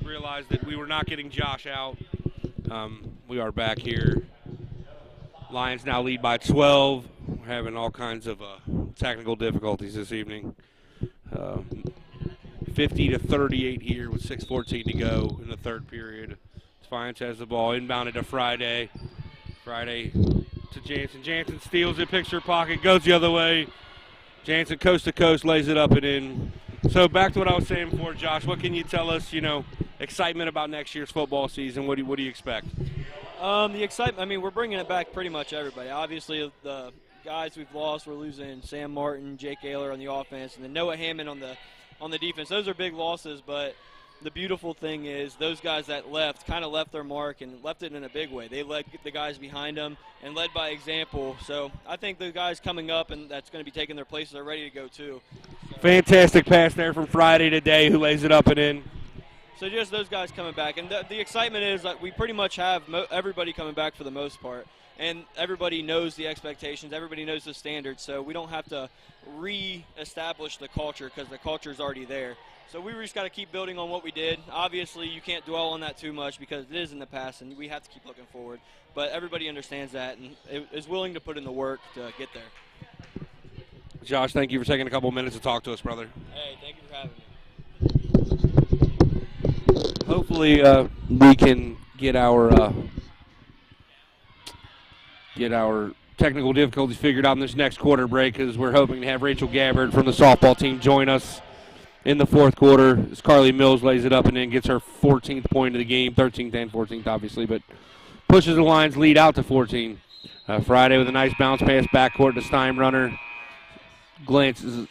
realized that we were not getting Josh out. We are back here. Lions now lead by 12. We're having all kinds of technical difficulties this evening. 50 to 38 here with 6:14 to go in the third period. Defiance has the ball inbounded to Friday. Friday to Jansen. Jansen steals it, picks her pocket, goes the other way. Jansen coast to coast, lays it up and in. So back to what I was saying before, Josh. What can you tell us? Excitement about next year's football season. What do you expect? The excitement. I mean, we're bringing it back pretty much everybody. Obviously, the guys we've lost, we're losing Sam Martin, Jake Ayler on the offense, and then Noah Hammond on the defense. Those are big losses, but the beautiful thing is those guys that left kind of left their mark and left it in a big way. They led the guys behind them and led by example. So I think the guys coming up and that's going to be taking their places are ready to go too. Fantastic pass there from Friday today, who lays it up and in. So just those guys coming back. And the excitement is that we pretty much have everybody coming back for the most part. And everybody knows the expectations. Everybody knows the standards. So we don't have to re-establish the culture because the culture is already there. So we just got to keep building on what we did. Obviously, you can't dwell on that too much because it is in the past, and we have to keep looking forward. But everybody understands that and is willing to put in the work to get there. Josh, thank you for taking a couple minutes to talk to us, brother. Hey, thank you for having me. Hopefully, we can get our technical difficulties figured out in this next quarter break, because we're hoping to have Rachel Gabbard from the softball team join us in the fourth quarter as Carly Mills lays it up and then gets her 14th point of the game, 13th and 14th, obviously, but pushes the Lions lead out to 14. Friday with a nice bounce pass backcourt to Steinbrunner. Glances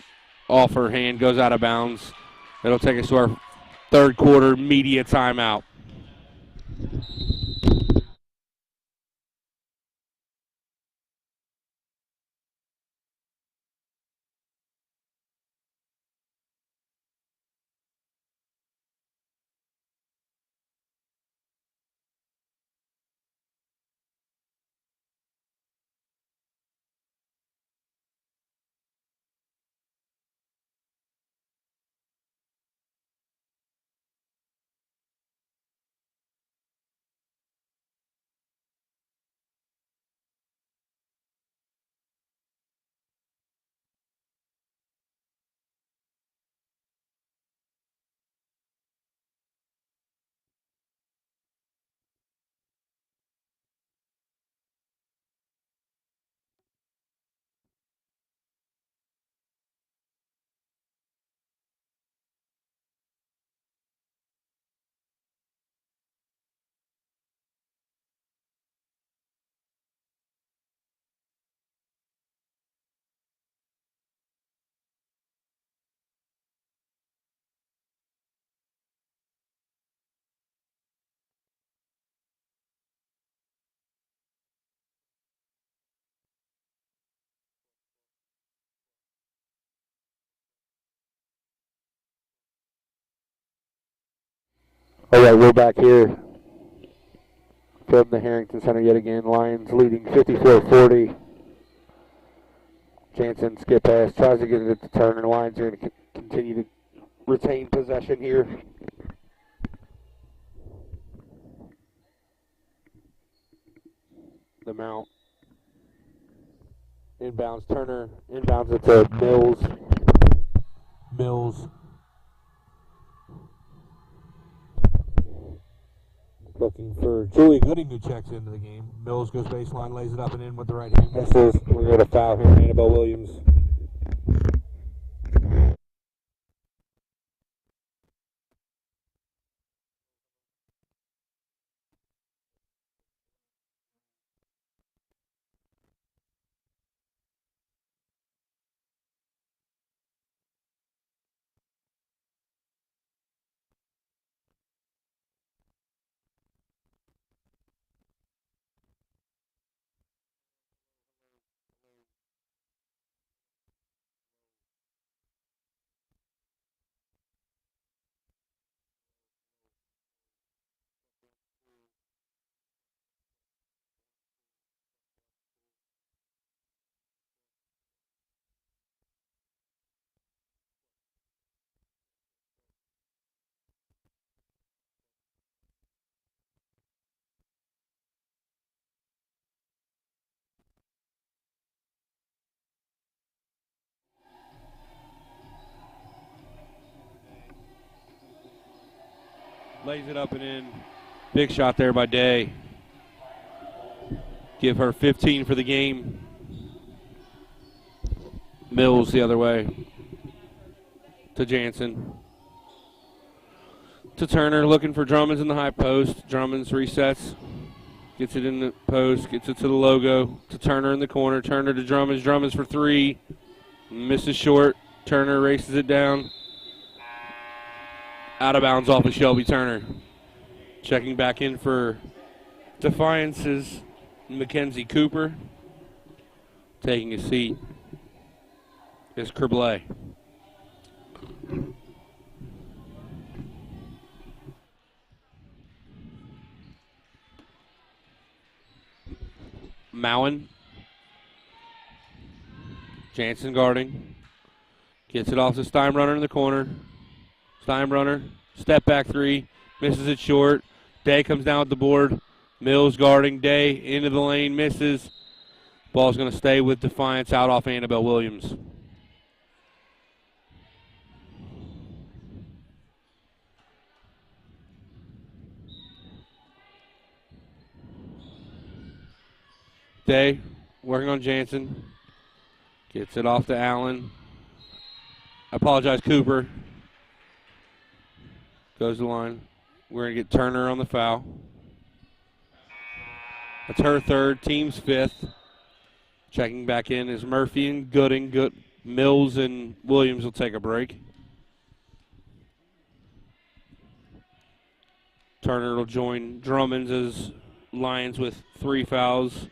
off her hand, goes out of bounds. That'll take us to our third quarter media timeout. All right, we're back here from the Harrington Center yet again. Lions leading 54-40. Jansen skip pass, tries to get it to Turner. Lions are going to continue to retain possession here. The mount. Inbounds Turner. Inbounds it to Mills. Mills. Looking for Julia Gooding, who checks into the game. Mills goes baseline, lays it up and in with the right hand. Misses. We're going to foul here, Annabelle Williams. Lays it up and in. Big shot there by Day. Give her 15 for the game. Mills the other way. To Jansen. To Turner, looking for Drummonds in the high post. Drummonds resets. Gets it in the post. Gets it to the logo. To Turner in the corner. Turner to Drummonds. Drummonds for three. Misses short. Turner races it down. Out of bounds off of Shelby Turner. Checking back in for Defiance is Mackenzie Cooper. Taking a seat is Kerblay. Mowen. Jansen guarding. Gets it off to Steinbrunner in the corner. Steinbrunner, step back three. Misses it short. Day comes down with the board. Mills guarding. Day into the lane. Misses. Ball's going to stay with Defiance out off Annabelle Williams. Day working on Jansen. Gets it off to Allen. I apologize, Cooper. Goes to the line. We're going to get Turner on the foul. That's her third, team's fifth. Checking back in is Murphy and Gooding. Mills and Williams will take a break. Turner will join Drummonds as Lions with 3 fouls.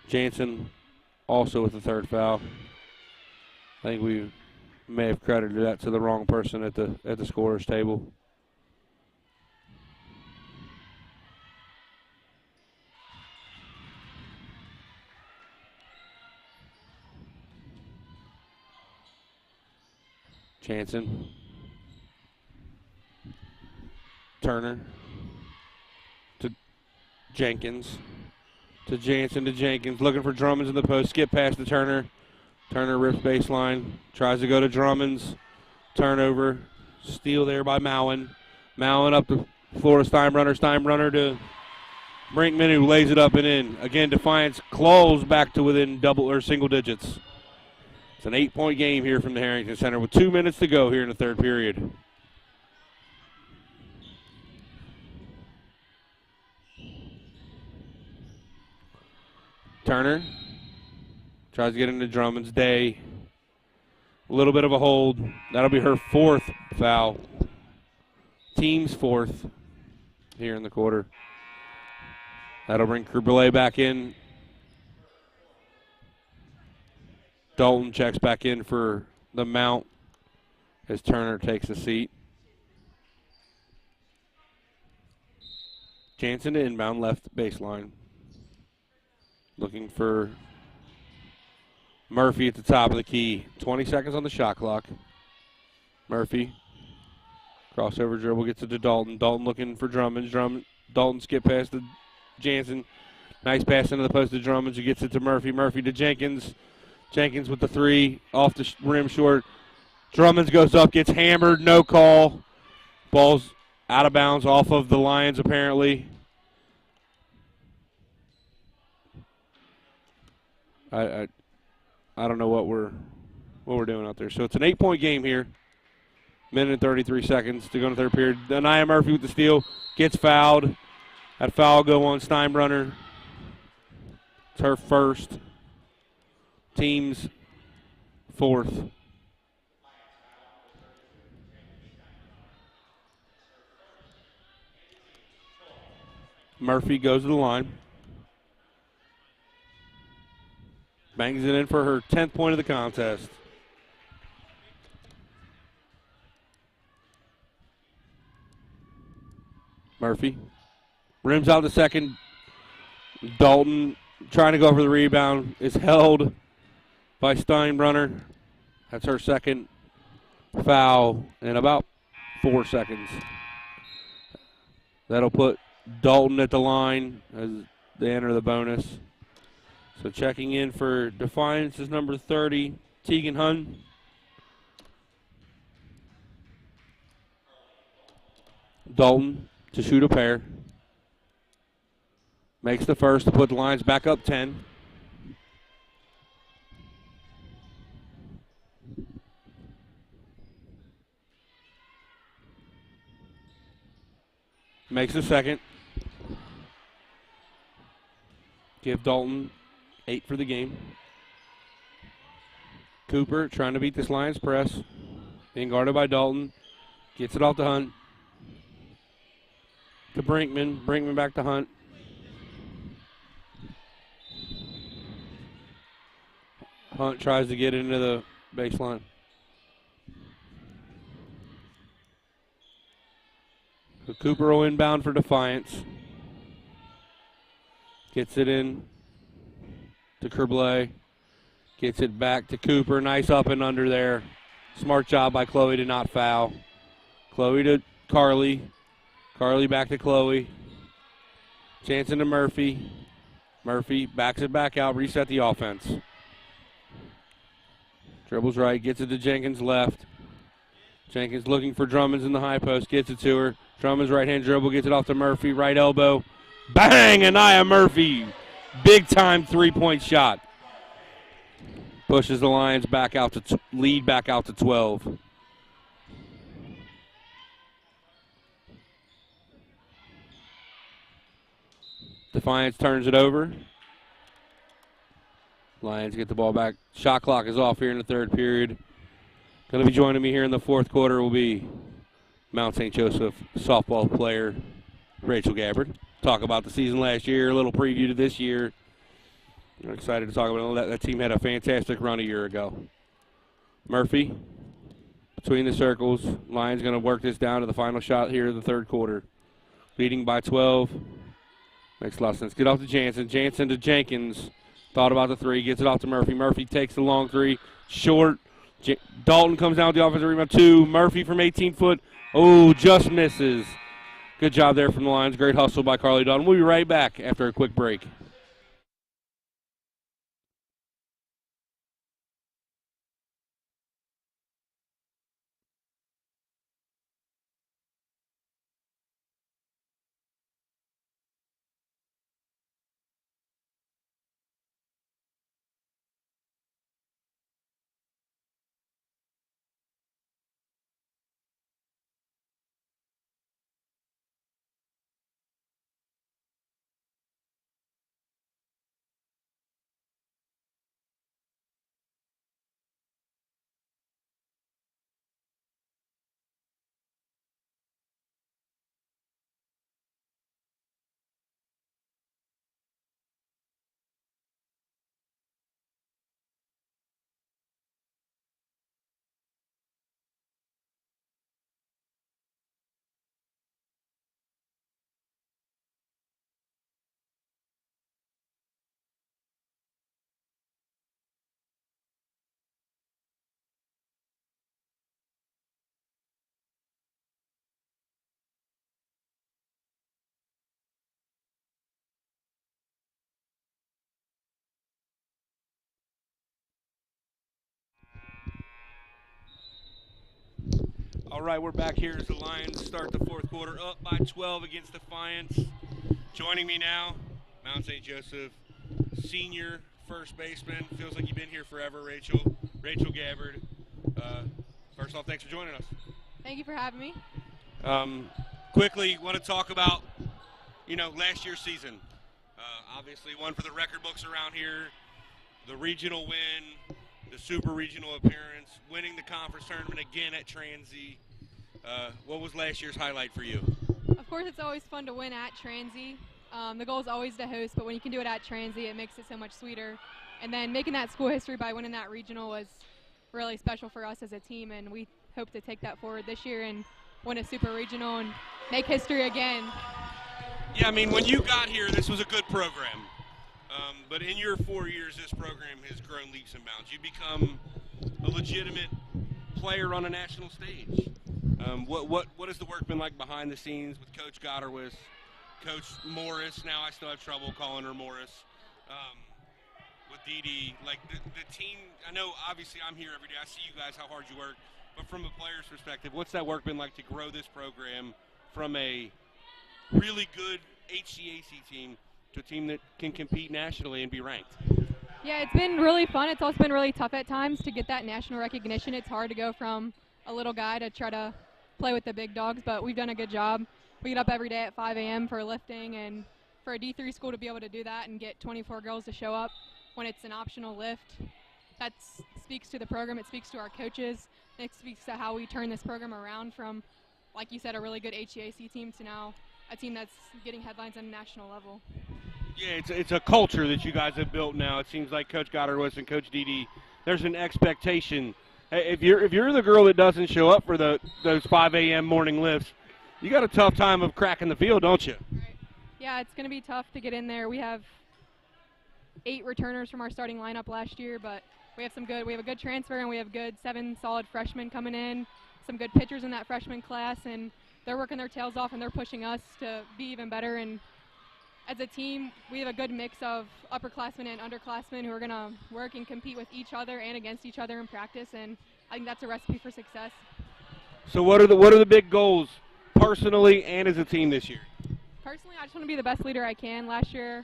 Jansen also with the third foul. I think we may have credited that to the wrong person at the scorer's table. Jansen. Turner. To Jenkins. To Jansen to Jenkins. Looking for Drummonds in the post. Skip past to Turner. Turner rips baseline. Tries to go to Drummonds. Turnover. Steal there by Mowen. Mowen up the floor to Steinbrunner. Steinbrunner to Brinkman, who lays it up and in. Again, Defiance claws back to within double or single digits. It's an 8-point game here from the Harrington Center with 2 minutes to go here in the third period. Turner tries to get into Drummond's. Day. A little bit of a hold. That'll be her fourth foul. Team's fourth here in the quarter. That'll bring Kerblay back in. Dalton checks back in for the mount as Turner takes a seat. Jansen to inbound left baseline. Looking for Murphy at the top of the key. 20 seconds on the shot clock. Murphy. Crossover dribble gets it to Dalton. Dalton looking for Drummond. Dalton skip past to Jansen. Nice pass into the post to Drummond, who gets it to Murphy. Murphy to Jenkins. Jenkins with the three. Off the rim short. Drummond goes up, gets hammered. No call. Ball's out of bounds off of the Lions apparently. I don't know what we're doing out there. So it's an 8-point game here. Minute and 33 seconds to go in the third period. Anaya Murphy with the steal. Gets fouled. That foul go on Steinbrunner. It's her first. Team's fourth. Murphy goes to the line. Bangs it in for her 10th point of the contest. Murphy rims out the second. Dalton trying to go for the rebound is held by Steinbrunner. That's her second foul in about 4 seconds. That'll put Dalton at the line as they enter the bonus. So checking in for Defiance is number 30, Tegan Hun. Dalton to shoot a pair. Makes the first to put the Lions back up 10. Makes the second. Give Dalton 8 for the game. Cooper trying to beat this Lions press. Being guarded by Dalton. Gets it off to Hunt. To Brinkman. Brinkman back to Hunt. Hunt tries to get into the baseline. So Cooper will inbound for Defiance. Gets it in to Kerblay. Gets it back to Cooper. Nice up and under there. Smart job by Chloe to not foul. Chloe to Carly. Carly back to Chloe. Jansen to Murphy. Murphy backs it back out. Reset the offense. Dribbles right. Gets it to Jenkins left. Jenkins looking for Drummonds in the high post. Gets it to her. Drummond's right-hand dribble. Gets it off to Murphy. Right elbow. Bang! Anaya Murphy. Big-time three-point shot. Pushes the Lions back out to lead back out to 12. Defiance turns it over. Lions get the ball back. Shot clock is off here in the third period. Going to be joining me here in the fourth quarter will be Mount St. Joseph softball player Rachel Gabbard. Talk about the season last year, a little preview to this year. I'm excited to talk about that. That team had a fantastic run a year ago. Murphy between the circles. Lions going to work this down to the final shot here in the third quarter. Leading by 12. Makes a lot of sense. Get off to Jansen. Jansen to Jenkins. Thought about the three. Gets it off to Murphy. Murphy takes the long three. Short. Dalton comes down with the offensive rebound. 2. Murphy from 18 foot. Oh, just misses. Good job there from the Lions. Great hustle by Carly Dalton. We'll be right back after a quick break. All right, we're back here as the Lions start the fourth quarter up by 12 against Defiance. Joining me now, Mount St. Joseph senior first baseman. Feels like you've been here forever, Rachel. Rachel Gabbard. First off, thanks for joining us. Thank you for having me. Quickly, want to talk about, last year's season. Obviously, one for the record books around here. The regional win, the super regional appearance, winning the conference tournament again at Transy. What was last year's highlight for you? Of course, it's always fun to win at Transy. The goal is always to host, but when you can do it at Transy, it makes it so much sweeter. And then making that school history by winning that regional was really special for us as a team, and we hope to take that forward this year and win a super regional and make history again. Yeah, I mean, when you got here, this was a good program. But in your 4 years, this program has grown leaps and bounds. You become a legitimate player on a national stage. What has the work been like behind the scenes with Coach Gotterwis, Coach Morris? Now I still have trouble calling her Morris. With Dee Dee, like the team. I know obviously I'm here every day. I see you guys how hard you work. But from a player's perspective, what's that work been like to grow this program from a really good HCAC team to a team that can compete nationally and be ranked? Yeah, it's been really fun. It's also been really tough at times to get that national recognition. It's hard to go from a little guy to try to play with the big dogs, but we've done a good job. We get up every day at 5 a.m. for lifting, and for a D3 school to be able to do that and get 24 girls to show up when it's an optional lift, that speaks to the program. It speaks to our coaches. It speaks to how we turn this program around from, like you said, a really good HCAC team to now a team that's getting headlines on a national level. Yeah, it's a culture that you guys have built now. It seems like Coach Goddard and Coach Dede, there's an expectation. Hey, if you're the girl that doesn't show up for those 5 a.m. morning lifts, you got a tough time of cracking the field, don't you? Right. Yeah, it's going to be tough to get in there. We have 8 returners from our starting lineup last year, but we have a good transfer, and we have good 7 solid freshmen coming in, some good pitchers in that freshman class, and they're working their tails off and they're pushing us to be even better. And as a team, we have a good mix of upperclassmen and underclassmen who are going to work and compete with each other and against each other in practice, and I think that's a recipe for success. So what are the big goals personally and as a team this year? Personally, I just want to be the best leader I can. Last year,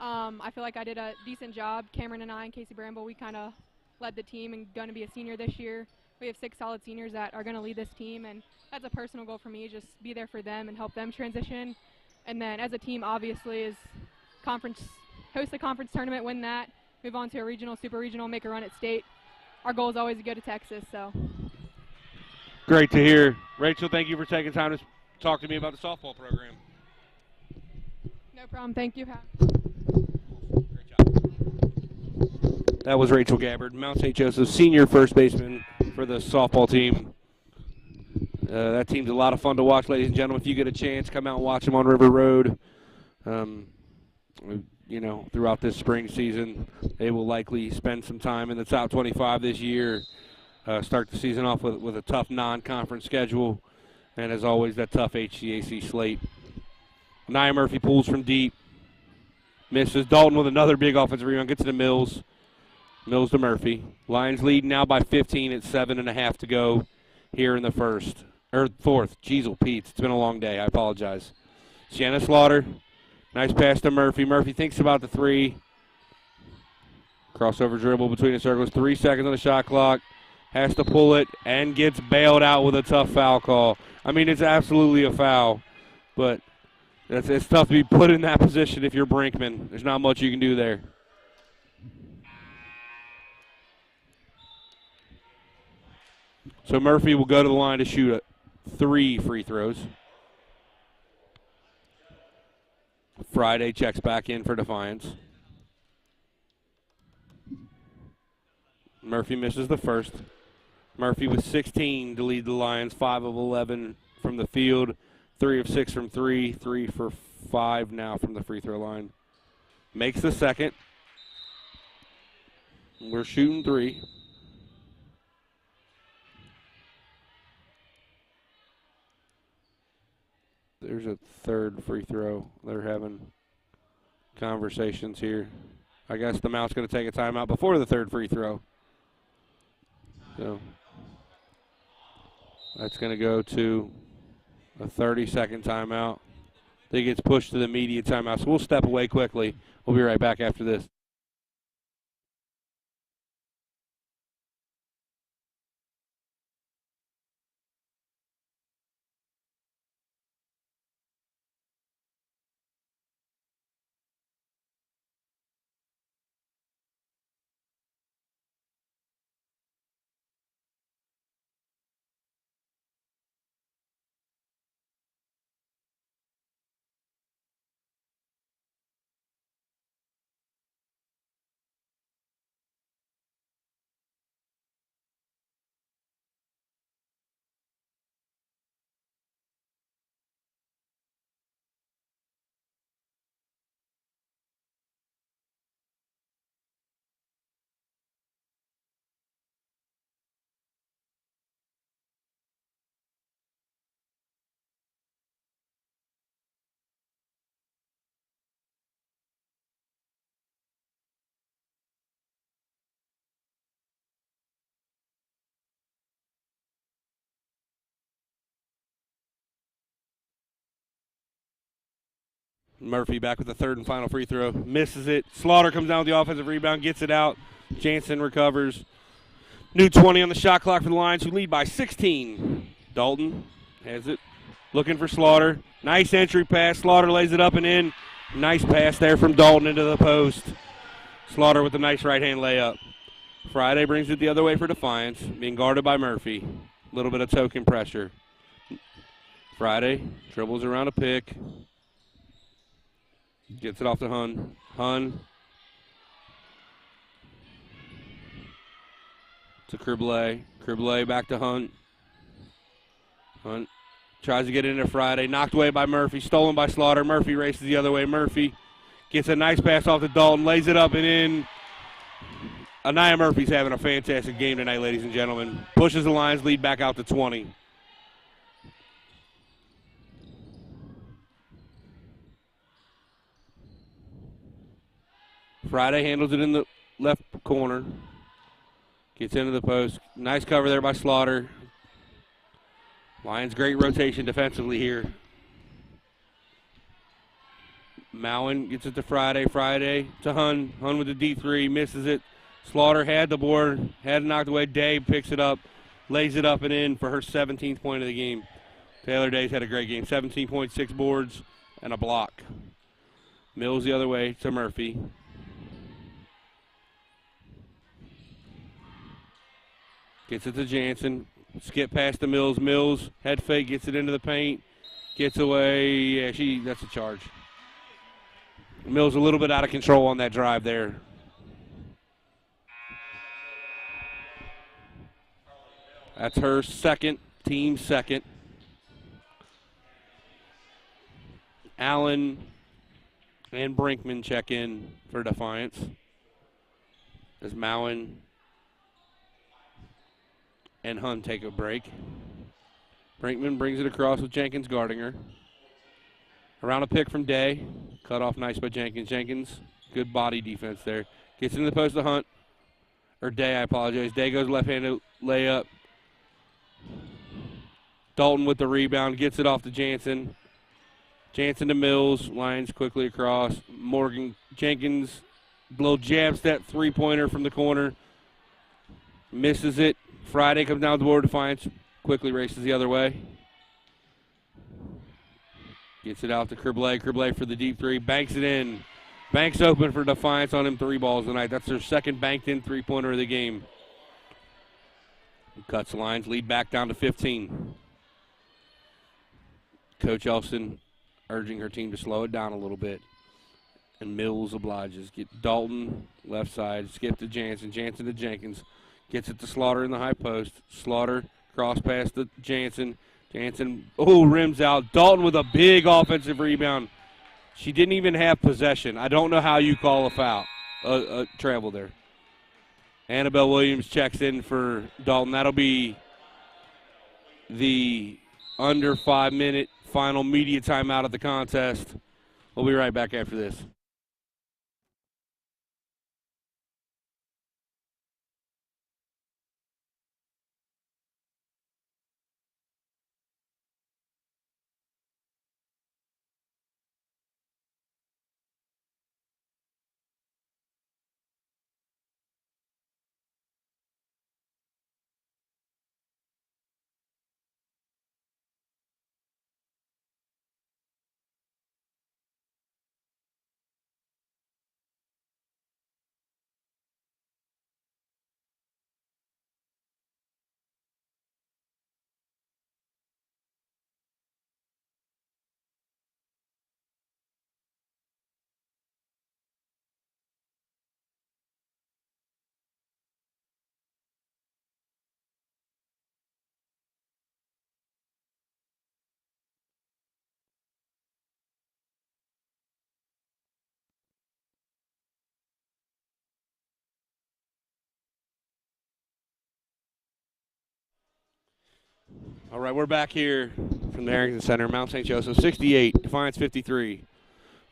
I feel like I did a decent job. Cameron and I and Casey Bramble, we kind of led the team and going to be a senior this year. We have 6 solid seniors that are going to lead this team, and that's a personal goal for me, just be there for them and help them transition. And then as a team, obviously, is host the conference tournament, win that, move on to a regional, super regional, make a run at state. Our goal is always to go to Texas. So. Great to hear. Rachel, thank you for taking time to talk to me about the softball program. No problem. Thank you. Great job. That was Rachel Gabbard, Mount St. Joseph senior first baseman for the softball team. That team's a lot of fun to watch, ladies and gentlemen. If you get a chance, come out and watch them on River Road. Throughout this spring season, they will likely spend some time in the top 25 this year. Start the season off with a tough non-conference schedule, and as always, that tough HCAC slate. Nia Murphy pulls from deep, misses. Dalton with another big offensive rebound, gets to Mills. Mills to Murphy. Lions lead now by 15 at 7.5 to go here in the fourth. Jeez, Pete, it's been a long day. I apologize. Sienna Slaughter, nice pass to Murphy. Murphy thinks about the 3. Crossover dribble between the circles. 3 seconds on the shot clock. Has to pull it and gets bailed out with a tough foul call. I mean, it's absolutely a foul, but it's tough to be put in that position if you're Brinkman. There's not much you can do there. So Murphy will go to the line to shoot 3 free throws. Friday checks back in for Defiance. Murphy misses the first. Murphy with 16 to lead the Lions, 5 of 11 from the field, 3 of 6 from 3, 3 for 5 now from the free throw line. Makes the second. We're shooting 3. There's a third free throw. They're having conversations here. I guess the Mount's going to take a timeout before the third free throw. So that's going to go to a 30-second timeout. I think it's pushed to the immediate timeout. So we'll step away quickly. We'll be right back after this. Murphy back with the third and final free throw. Misses it. Slaughter comes down with the offensive rebound, gets it out. Jansen recovers. New 20 on the shot clock for the Lions, who lead by 16. Dalton has it. Looking for Slaughter. Nice entry pass. Slaughter lays it up and in. Nice pass there from Dalton into the post. Slaughter with a nice right-hand layup. Friday brings it the other way for Defiance, being guarded by Murphy. A little bit of token pressure. Friday dribbles around a pick. Gets it off to Hun. Hun to Criblay. Criblay back to Hunt. Hunt tries to get into Friday. Knocked away by Murphy. Stolen by Slaughter. Murphy races the other way. Murphy gets a nice pass off to Dalton. Lays it up and in. Anaya Murphy's having a fantastic game tonight, ladies and gentlemen. Pushes the Lions lead back out to 20. Friday handles it in the left corner. Gets into the post. Nice cover there by Slaughter. Lions great rotation defensively here. Mowen gets it to Friday. Friday to Hun. Hun with the D3. Misses it. Slaughter had the board. Had it knocked away. Day picks it up. Lays it up and in for her 17th point of the game. Taylor Day's had a great game. 17.6 boards and a block. Mills the other way to Murphy. Gets it to Jansen. Skip past the Mills. Mills, head fake, gets it into the paint. Gets away. Yeah, that's a charge. Mills a little bit out of control on that drive there. That's her second, team second. Allen and Brinkman check in for Defiance. As Mowen and Hunt take a break. Brinkman brings it across with Jenkins guarding her. Around a pick from Day. Cut off nice by Jenkins. Jenkins, good body defense there. Gets into the post to Hunt. Or Day, I apologize. Day goes left-handed layup. Dalton with the rebound. Gets it off to Jansen. Jansen to Mills. Lions quickly across. Morgan Jenkins. Little jab step three-pointer from the corner. Misses it. Friday comes down the board. Defiance quickly races the other way. Gets it out to Criblay. Criblay for the deep three. Banks it in. Banks open for Defiance on him 3 balls tonight. That's their second banked-in three-pointer of the game. Cuts the Lions. Lead back down to 15. Coach Elson urging her team to slow it down a little bit. And Mills obliges. Get Dalton left side. Skip to Jansen. Jansen to Jenkins. Gets it to Slaughter in the high post. Slaughter cross pass to Jansen. Jansen, rims out. Dalton with a big offensive rebound. She didn't even have possession. I don't know how you call a foul. Travel there. Annabelle Williams checks in for Dalton. That'll be the under 5-minute final media timeout of the contest. We'll be right back after this. All right, we're back here from the Harrington Center, Mount St. Joseph, 68, Defiance 53.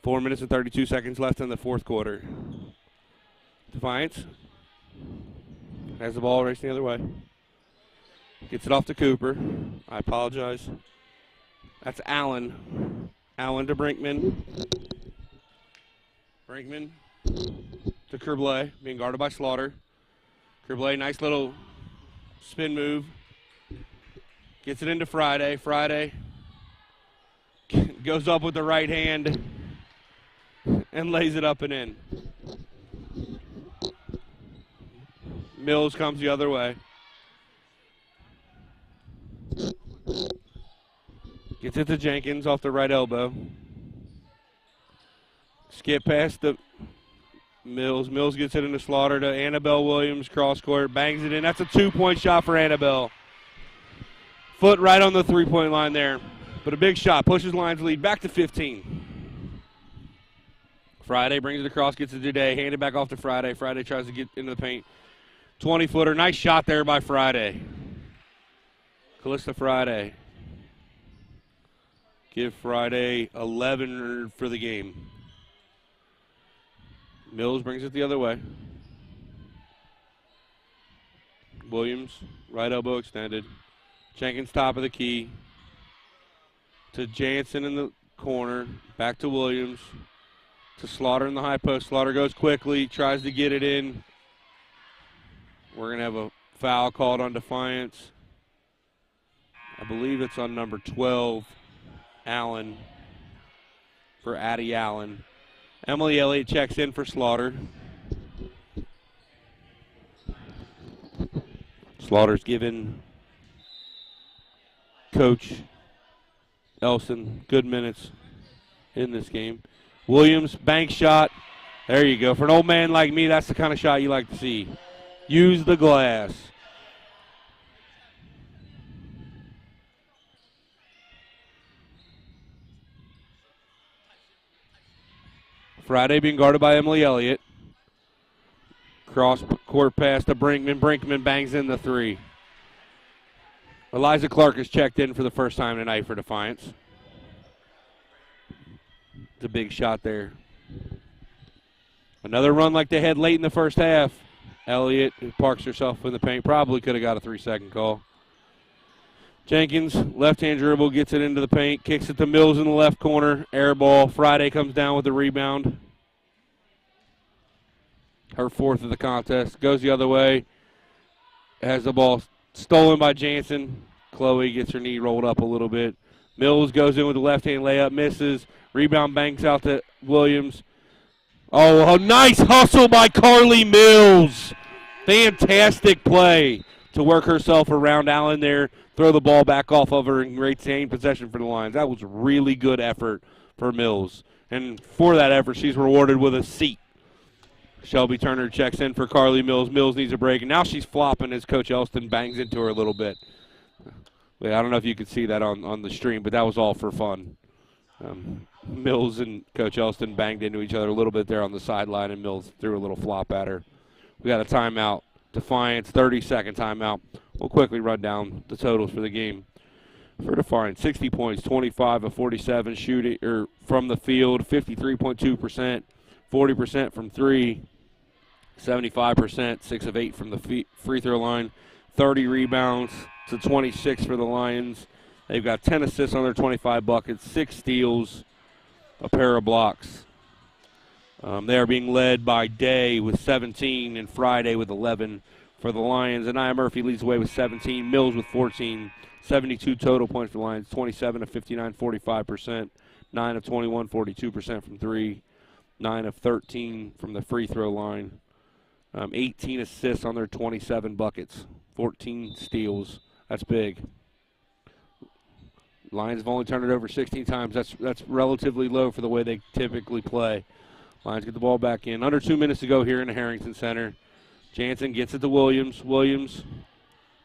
4 minutes and 32 seconds left in the fourth quarter. Defiance has the ball racing the other way. Gets it off to Cooper. I apologize. That's Allen. Allen to Brinkman. Brinkman to Kerblay, being guarded by Slaughter. Kerblay, nice little spin move. Gets it into Friday. Friday goes up with the right hand and lays it up and in. Mills comes the other way. Gets it to Jenkins off the right elbow. Skip past the Mills. Mills gets it into Slaughter to Annabelle Williams, cross court, bangs it in. That's a 2-point shot for Annabelle. Foot right on the 3-point line there. But a big shot, pushes Lions lead back to 15. Friday brings it across, gets it today, handed back off to Friday. Friday tries to get into the paint. 20-footer, nice shot there by Friday. Callista Friday. Give Friday 11 for the game. Mills brings it the other way. Williams, right elbow extended. Jenkins top of the key. To Jansen in the corner. Back to Williams. To Slaughter in the high post. Slaughter goes quickly, tries to get it in. We're going to have a foul called on Defiance. I believe it's on number 12, Allen, for Addie Allen. Emily Elliott checks in for Slaughter. Slaughter's given Coach Elson good minutes in this game. Williams, bank shot. There you go. For an old man like me, that's the kind of shot you like to see. Use the glass. Friday being guarded by Emily Elliott. Cross court pass to Brinkman. Brinkman bangs in the three. Eliza Clark has checked in for the first time tonight for Defiance. It's a big shot there. Another run like they had late in the first half. Elliott parks herself in the paint. Probably could have got a 3-second call. Jenkins, left-hand dribble, gets it into the paint. Kicks it to Mills in the left corner. Air ball. Friday comes down with the rebound. Her fourth of the contest. Goes the other way. Has the ball stolen by Jansen. Chloe gets her knee rolled up a little bit. Mills goes in with the left-hand layup. Misses. Rebound banks out to Williams. Oh, a nice hustle by Carly Mills. Fantastic play to work herself around Allen there, throw the ball back off of her, and retain possession for the Lions. That was a really good effort for Mills. And for that effort, she's rewarded with a seat. Shelby Turner checks in for Carly Mills. Mills needs a break, and now she's flopping as Coach Elston bangs into her a little bit. I don't know if you could see that on the stream, but that was all for fun. Mills and Coach Elston banged into each other a little bit there on the sideline, and Mills threw a little flop at her. We got a timeout. Defiance, 30-second timeout. We'll quickly run down the totals for the game. For Defiance, 60 points, 25 of 47 shooting from the field, 53.2%, 40% from three, 75%, 6 of 8 from the free throw line, 30 rebounds to 26 for the Lions. They've got 10 assists on their 25 buckets, 6 steals, a pair of blocks. They are being led by Day with 17 and Friday with 11 for the Lions. Anaya Murphy leads the way with 17, Mills with 14, 72 total points for the Lions, 27 of 59, 45%, 9 of 21, 42% from three, 9 of 13 from the free throw line, 18 assists on their 27 buckets, 14 steals. That's big. Lions have only turned it over 16 times. That's relatively low for the way they typically play. Lions get the ball back in. Under 2 minutes to go here in the Harrington Center. Jansen gets it to Williams. Williams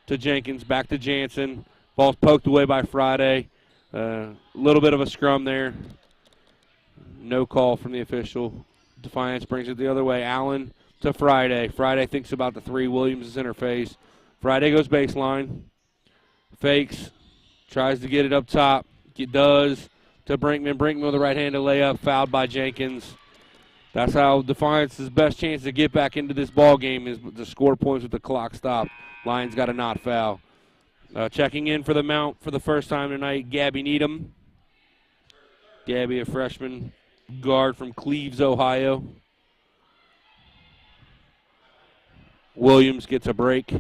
to Jenkins. Back to Jansen. Ball's poked away by Friday. A little bit of a scrum there. No call from the official. Defiance brings it the other way. Allen to Friday. Friday thinks about the three. Williams is in her face. Friday goes baseline. Fakes. Tries to get it up top. It does to Brinkman. Brinkman with a right-handed layup. Fouled by Jenkins. That's how Defiance's best chance to get back into this ball game is to score points with the clock stopped. Lions got a not foul. Checking in for the Mount for the first time tonight, Gabby Needham. Gabby, a freshman guard from Cleves, Ohio. Williams gets a break.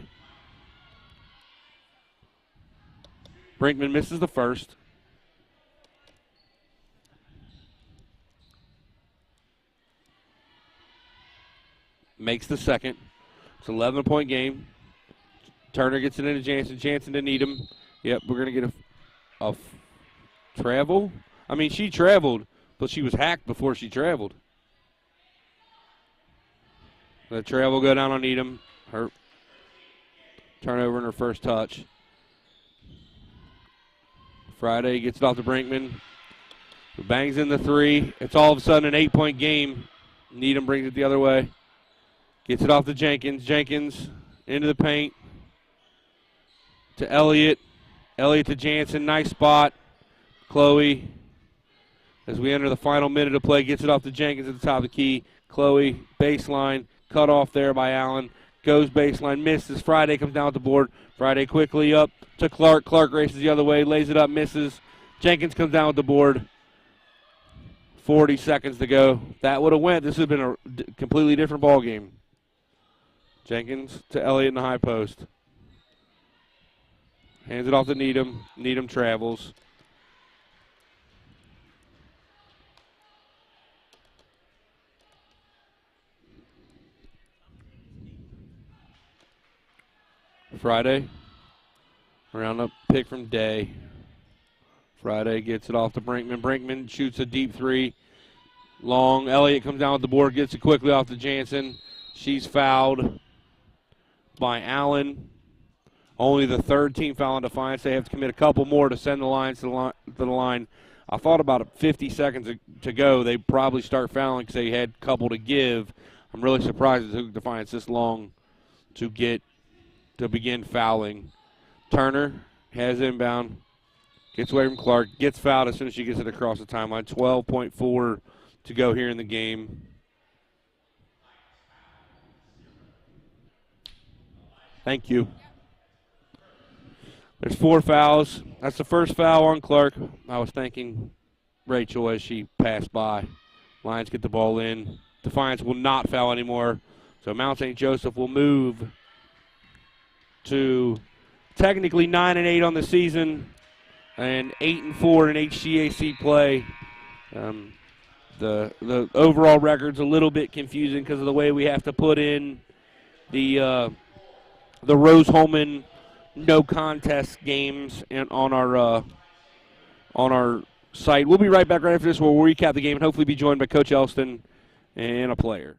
Brinkman misses the first. Makes the second. It's an 11-point game. Turner gets it into Jansen. Jansen to Needham. Yep, we're going to get a travel. I mean, she traveled, but she was hacked before she traveled. The travel go down on Needham. Her turnover in her first touch. Friday gets it off to Brinkman. Bangs in the three. It's all of a sudden an 8-point game. Needham brings it the other way. Gets it off to Jenkins. Jenkins into the paint. To Elliott. Elliott to Jansen. Nice spot. Chloe, as we enter the final minute of play, gets it off to Jenkins at the top of the key. Chloe, baseline. Cut off there by Allen. Goes baseline. Misses. Friday comes down with the board. Friday quickly up to Clark. Clark races the other way. Lays it up. Misses. Jenkins comes down with the board. 40 seconds to go. That would have went. This would have been a completely different ball game. Jenkins to Elliott in the high post. Hands it off to Needham. Needham travels. Friday. Around up pick from Day. Friday gets it off to Brinkman. Brinkman shoots a deep three. Long. Elliott comes down with the board, gets it quickly off to Jansen. She's fouled by Allen. Only the third team foul on Defiance. They have to commit a couple more to send the Lions to the line. I thought about 50 seconds to go, they probably start fouling because they had a couple to give. I'm really surprised it took Defiance this long to begin fouling. Turner has inbound. Gets away from Clark. Gets fouled as soon as she gets it across the timeline. 12.4 to go here in the game. Thank you. There's 4 fouls. That's the first foul on Clark. I was thanking Rachel as she passed by. Lions get the ball in. Defiance will not foul anymore. So Mount St. Joseph will move to technically 9-8 on the season and 8-4 in HGAC play. The overall record's a little bit confusing because of the way we have to put in the Rose-Hulman no contest games on our site. We'll be right back right after this. We'll recap the game and hopefully be joined by Coach Elston and a player.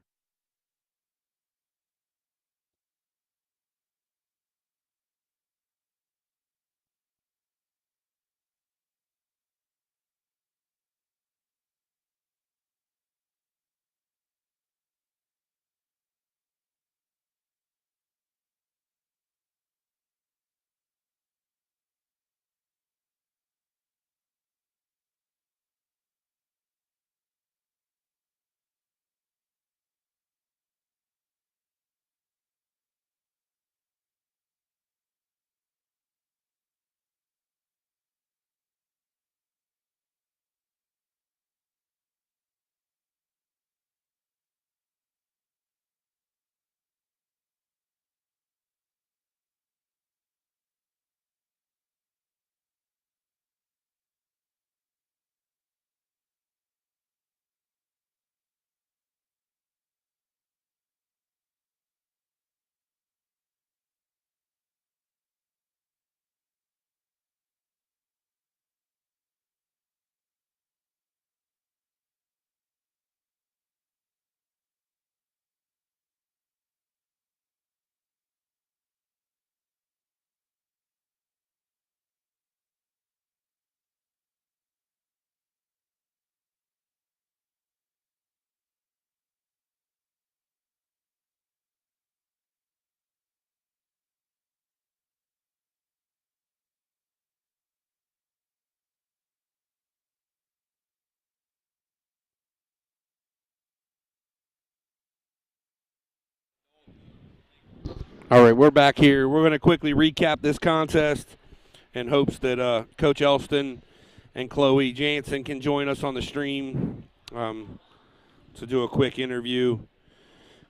All right, we're back here. We're going to quickly recap this contest in hopes that Coach Elston and Chloe Jansen can join us on the stream to do a quick interview.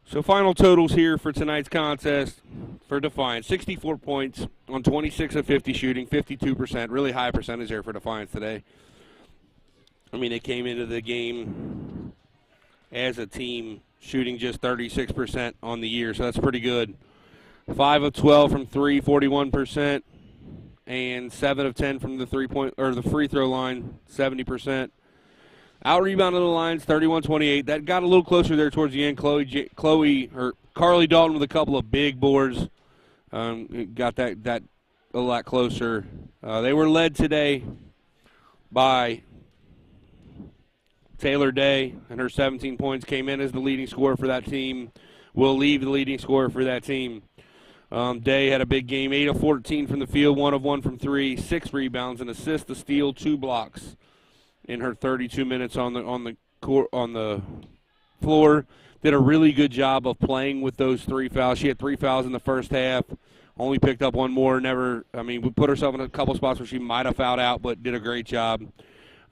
So final totals here for tonight's contest for Defiance. 64 points on 26 of 50 shooting, 52%. Really high percentage there for Defiance today. I mean, they came into the game as a team shooting just 36% on the year, so that's pretty good. 5 of 12 from 3, 41%, and 7 of 10 from the the free throw line, 70%. Out rebounded the lines, 31-28. That got a little closer there towards the end. Carly Dalton with a couple of big boards got that a lot closer. They were led today by Taylor Day, and her 17 points came in as the leading scorer for that team. Will leave the leading scorer for that team. Day had a big game, 8 of 14 from the field, 1 of 1 from 3, 6 rebounds, an assist, a steal, 2 blocks in her 32 minutes on the floor. Did a really good job of playing with those 3 fouls. She had 3 fouls in the first half. Only picked up 1 more. We put herself in a couple spots where she might have fouled out, but did a great job.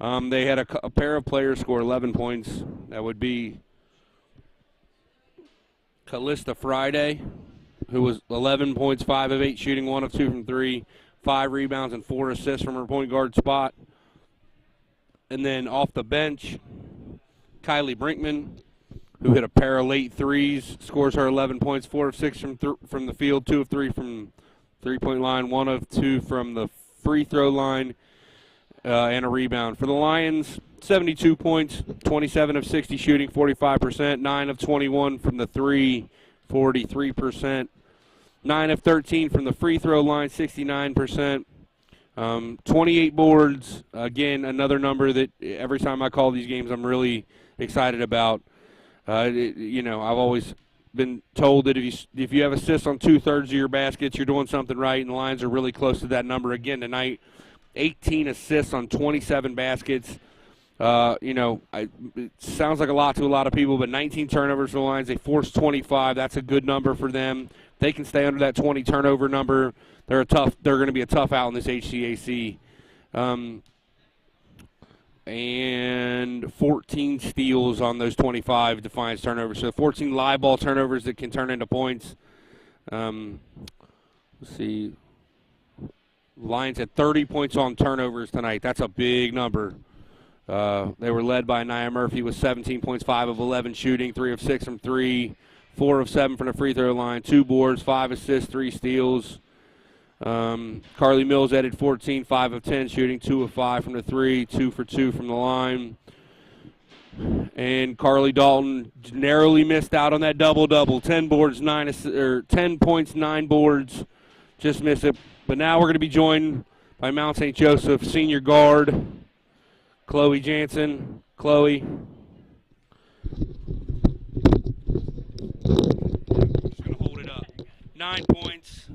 They had a pair of players score 11 points. That would be Callista Friday, who was 11 points, 5 of 8 shooting, 1 of 2 from 3, 5 rebounds, and 4 assists from her point guard spot. And then off the bench, Kylie Brinkman, who hit a pair of late threes, scores her 11 points, 4 of 6 from the field, 2 of 3 from three-point line, 1 of 2 from the free throw line, and a rebound. For the Lions, 72 points, 27 of 60 shooting, 45%, 9 of 21 from the 3, 43%, 9 of 13 from the free throw line, 69%. 28 boards, again, another number that every time I call these games I'm really excited about. I've always been told that if you have assists on 2/3 of your baskets, you're doing something right, and the Lions are really close to that number again tonight. 18 assists on 27 baskets. It sounds like a lot to a lot of people, but 19 turnovers for the Lions. They forced 25. That's a good number for them. They can stay under that 20 turnover number. They're going to be a tough out in this HCAC. And 14 steals on those 25 Defiance turnovers. So 14 live ball turnovers that can turn into points. Let's see. Lions had 30 points on turnovers tonight. That's a big number. They were led by Nia Murphy with 17 points, 5 of 11 shooting, 3 of 6 from 3, 4 of 7 from the free throw line, 2 boards, 5 assists, 3 steals. Carly Mills added 14, 5 of 10 shooting, 2 of 5 from the 3, 2 for 2 from the line. And Carly Dalton narrowly missed out on that double-double. 10 points, 9 boards. Just missed it. But now we're going to be joined by Mount St. Joseph senior guard, Chloe Jansen. Chloe. Just going to hold it up. 9 points,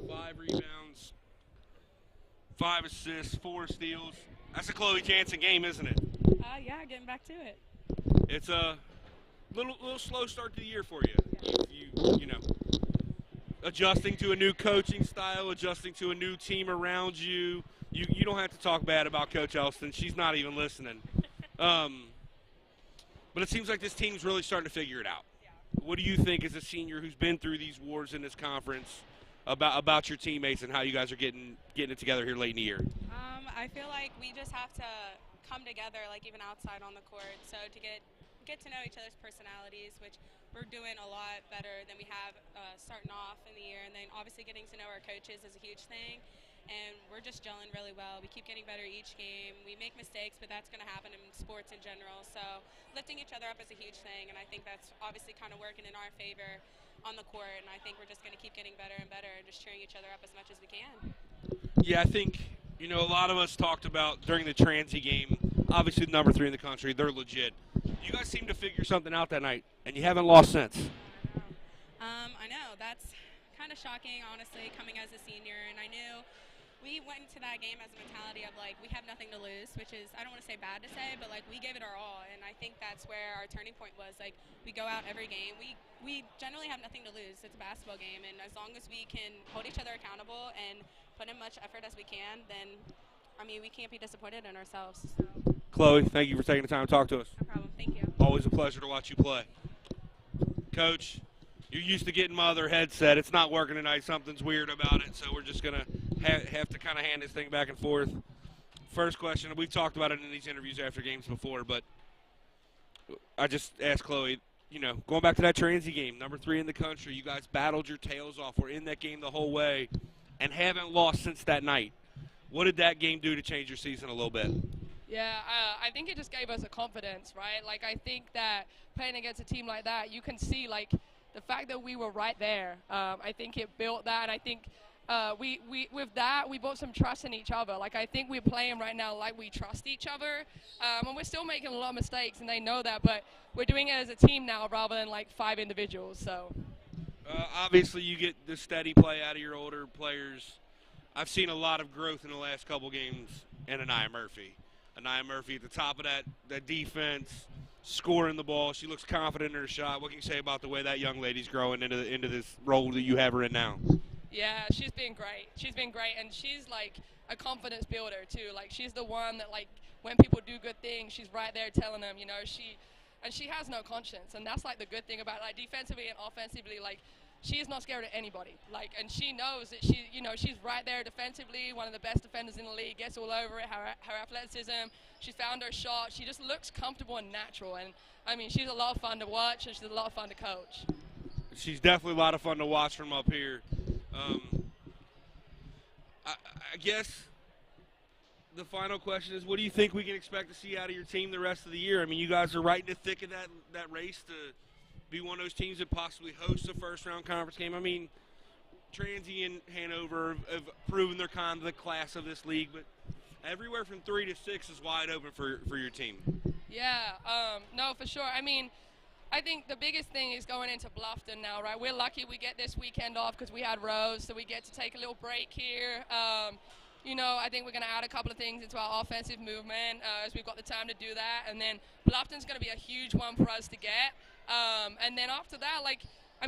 5 rebounds, 5 assists, 4 steals. That's a Chloe Jansen game, isn't it? Yeah, getting back to it. It's a little slow start to the year for you. You know, adjusting to a new coaching style, adjusting to a new team around you. You don't have to talk bad about Coach Elston. She's not even listening. But it seems like this team's really starting to figure it out. Yeah. What do you think as a senior who's been through these wars in this conference about your teammates and how you guys are getting it together here late in the year? I feel like we just have to come together, like even outside on the court, so to get to know each other's personalities, which we're doing a lot better than we have starting off in the year, and then obviously getting to know our coaches is a huge thing, and we're just gelling really well. We keep getting better each game. We make mistakes, but that's going to happen in sports in general, so lifting each other up is a huge thing, and I think that's obviously kind of working in our favor on the court, and I think we're just going to keep getting better and better and just cheering each other up as much as we can. Yeah, I think, a lot of us talked about during the Transy game, obviously number 3 in the country, they're legit. You guys seem to figure something out that night, and you haven't lost since. I know. That's kind of shocking, honestly, coming as a senior, and I knew we went into that game as a mentality of, like, we have nothing to lose, which is, I don't want to say bad to say, but, like, we gave it our all, and I think that's where our turning point was. Like, we go out every game. We generally have nothing to lose. It's a basketball game, and as long as we can hold each other accountable and put in much effort as we can, then, we can't be disappointed in ourselves. So. Chloe, thank you for taking the time to talk to us. No problem. Thank you. Always a pleasure to watch you play. Coach, you're used to getting my other headset. It's not working tonight. Something's weird about it, so we're just going to have to kind of hand this thing back and forth. First question, we've talked about it in these interviews after games before, but I just asked Chloe, going back to that Transy game, number 3 in the country, you guys battled your tails off. We're in that game the whole way and haven't lost since that night. What did that game do to change your season a little bit? Yeah, I think it just gave us a confidence, right? Like, I think that playing against a team like that, you can see, like, the fact that we were right there. I think it built that. I think we with that, we built some trust in each other. Like, I think we're playing right now like we trust each other. And we're still making a lot of mistakes, and they know that. But we're doing it as a team now rather than, like, 5 individuals. So obviously, you get the steady play out of your older players. I've seen a lot of growth in the last couple games in Anaya Murphy. Anaya Murphy at the top of that defense, scoring the ball. She looks confident in her shot. What can you say about the way that young lady's growing into this role that you have her in now? Yeah, she's been great. She's been great, and she's, like, a confidence builder, too. Like, she's the one that, like, when people do good things, she's right there telling them, she has no conscience. And that's, like, the good thing about it. Like, defensively and offensively, like, she is not scared of anybody. Like, and she knows that she's right there defensively, one of the best defenders in the league, gets all over it, her athleticism. She's found her shot. She just looks comfortable and natural. And, I mean, she's a lot of fun to watch, and she's a lot of fun to coach. She's definitely a lot of fun to watch from up here. I guess the final question is, what do you think we can expect to see out of your team the rest of the year? I mean, you guys are right in the thick of that race to be one of those teams that possibly hosts a first-round conference game. I mean, Transy and Hanover have proven they're kind of the class of this league, but everywhere from 3 to 6 is wide open for your team. Yeah, no, for sure. I mean, I think the biggest thing is going into Bluffton now, right? We're lucky we get this weekend off because we had Rose, so we get to take a little break here. I think we're going to add a couple of things into our offensive movement as we've got the time to do that. And then Bluffton's going to be a huge one for us to get. And then after that,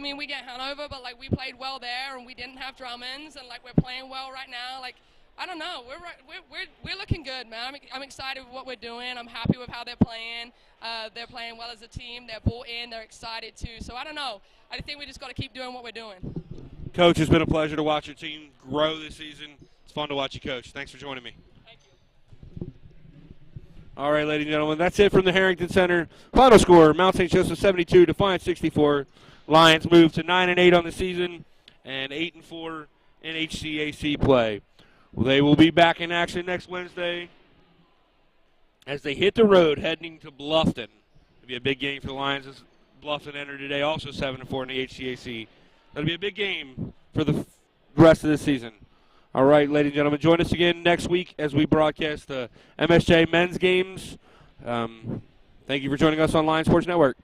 we get Hanover, but, we played well there, and we didn't have Drummonds, and, we're playing well right now. I don't know. We're looking good, man. I'm excited with what we're doing. I'm happy with how they're playing. They're playing well as a team. They're bought in. They're excited, too. So, I don't know. I think we just got to keep doing what we're doing. Coach, it's been a pleasure to watch your team grow this season. It's fun to watch you coach. Thanks for joining me. Thank you. All right, ladies and gentlemen, that's it from the Harrington Center. Final score, Mount St. Joseph 72, Defiance 64. Lions move to 9-8 on the season and 8-4 in HCAC play. Well, they will be back in action next Wednesday as they hit the road heading to Bluffton. It'll be a big game for the Lions as Bluffton entered today, also 7-4 in the HCAC. That'll be a big game for the rest of the season. All right, ladies and gentlemen, join us again next week as we broadcast the MSJ men's games. Thank you for joining us on Lions Sports Network.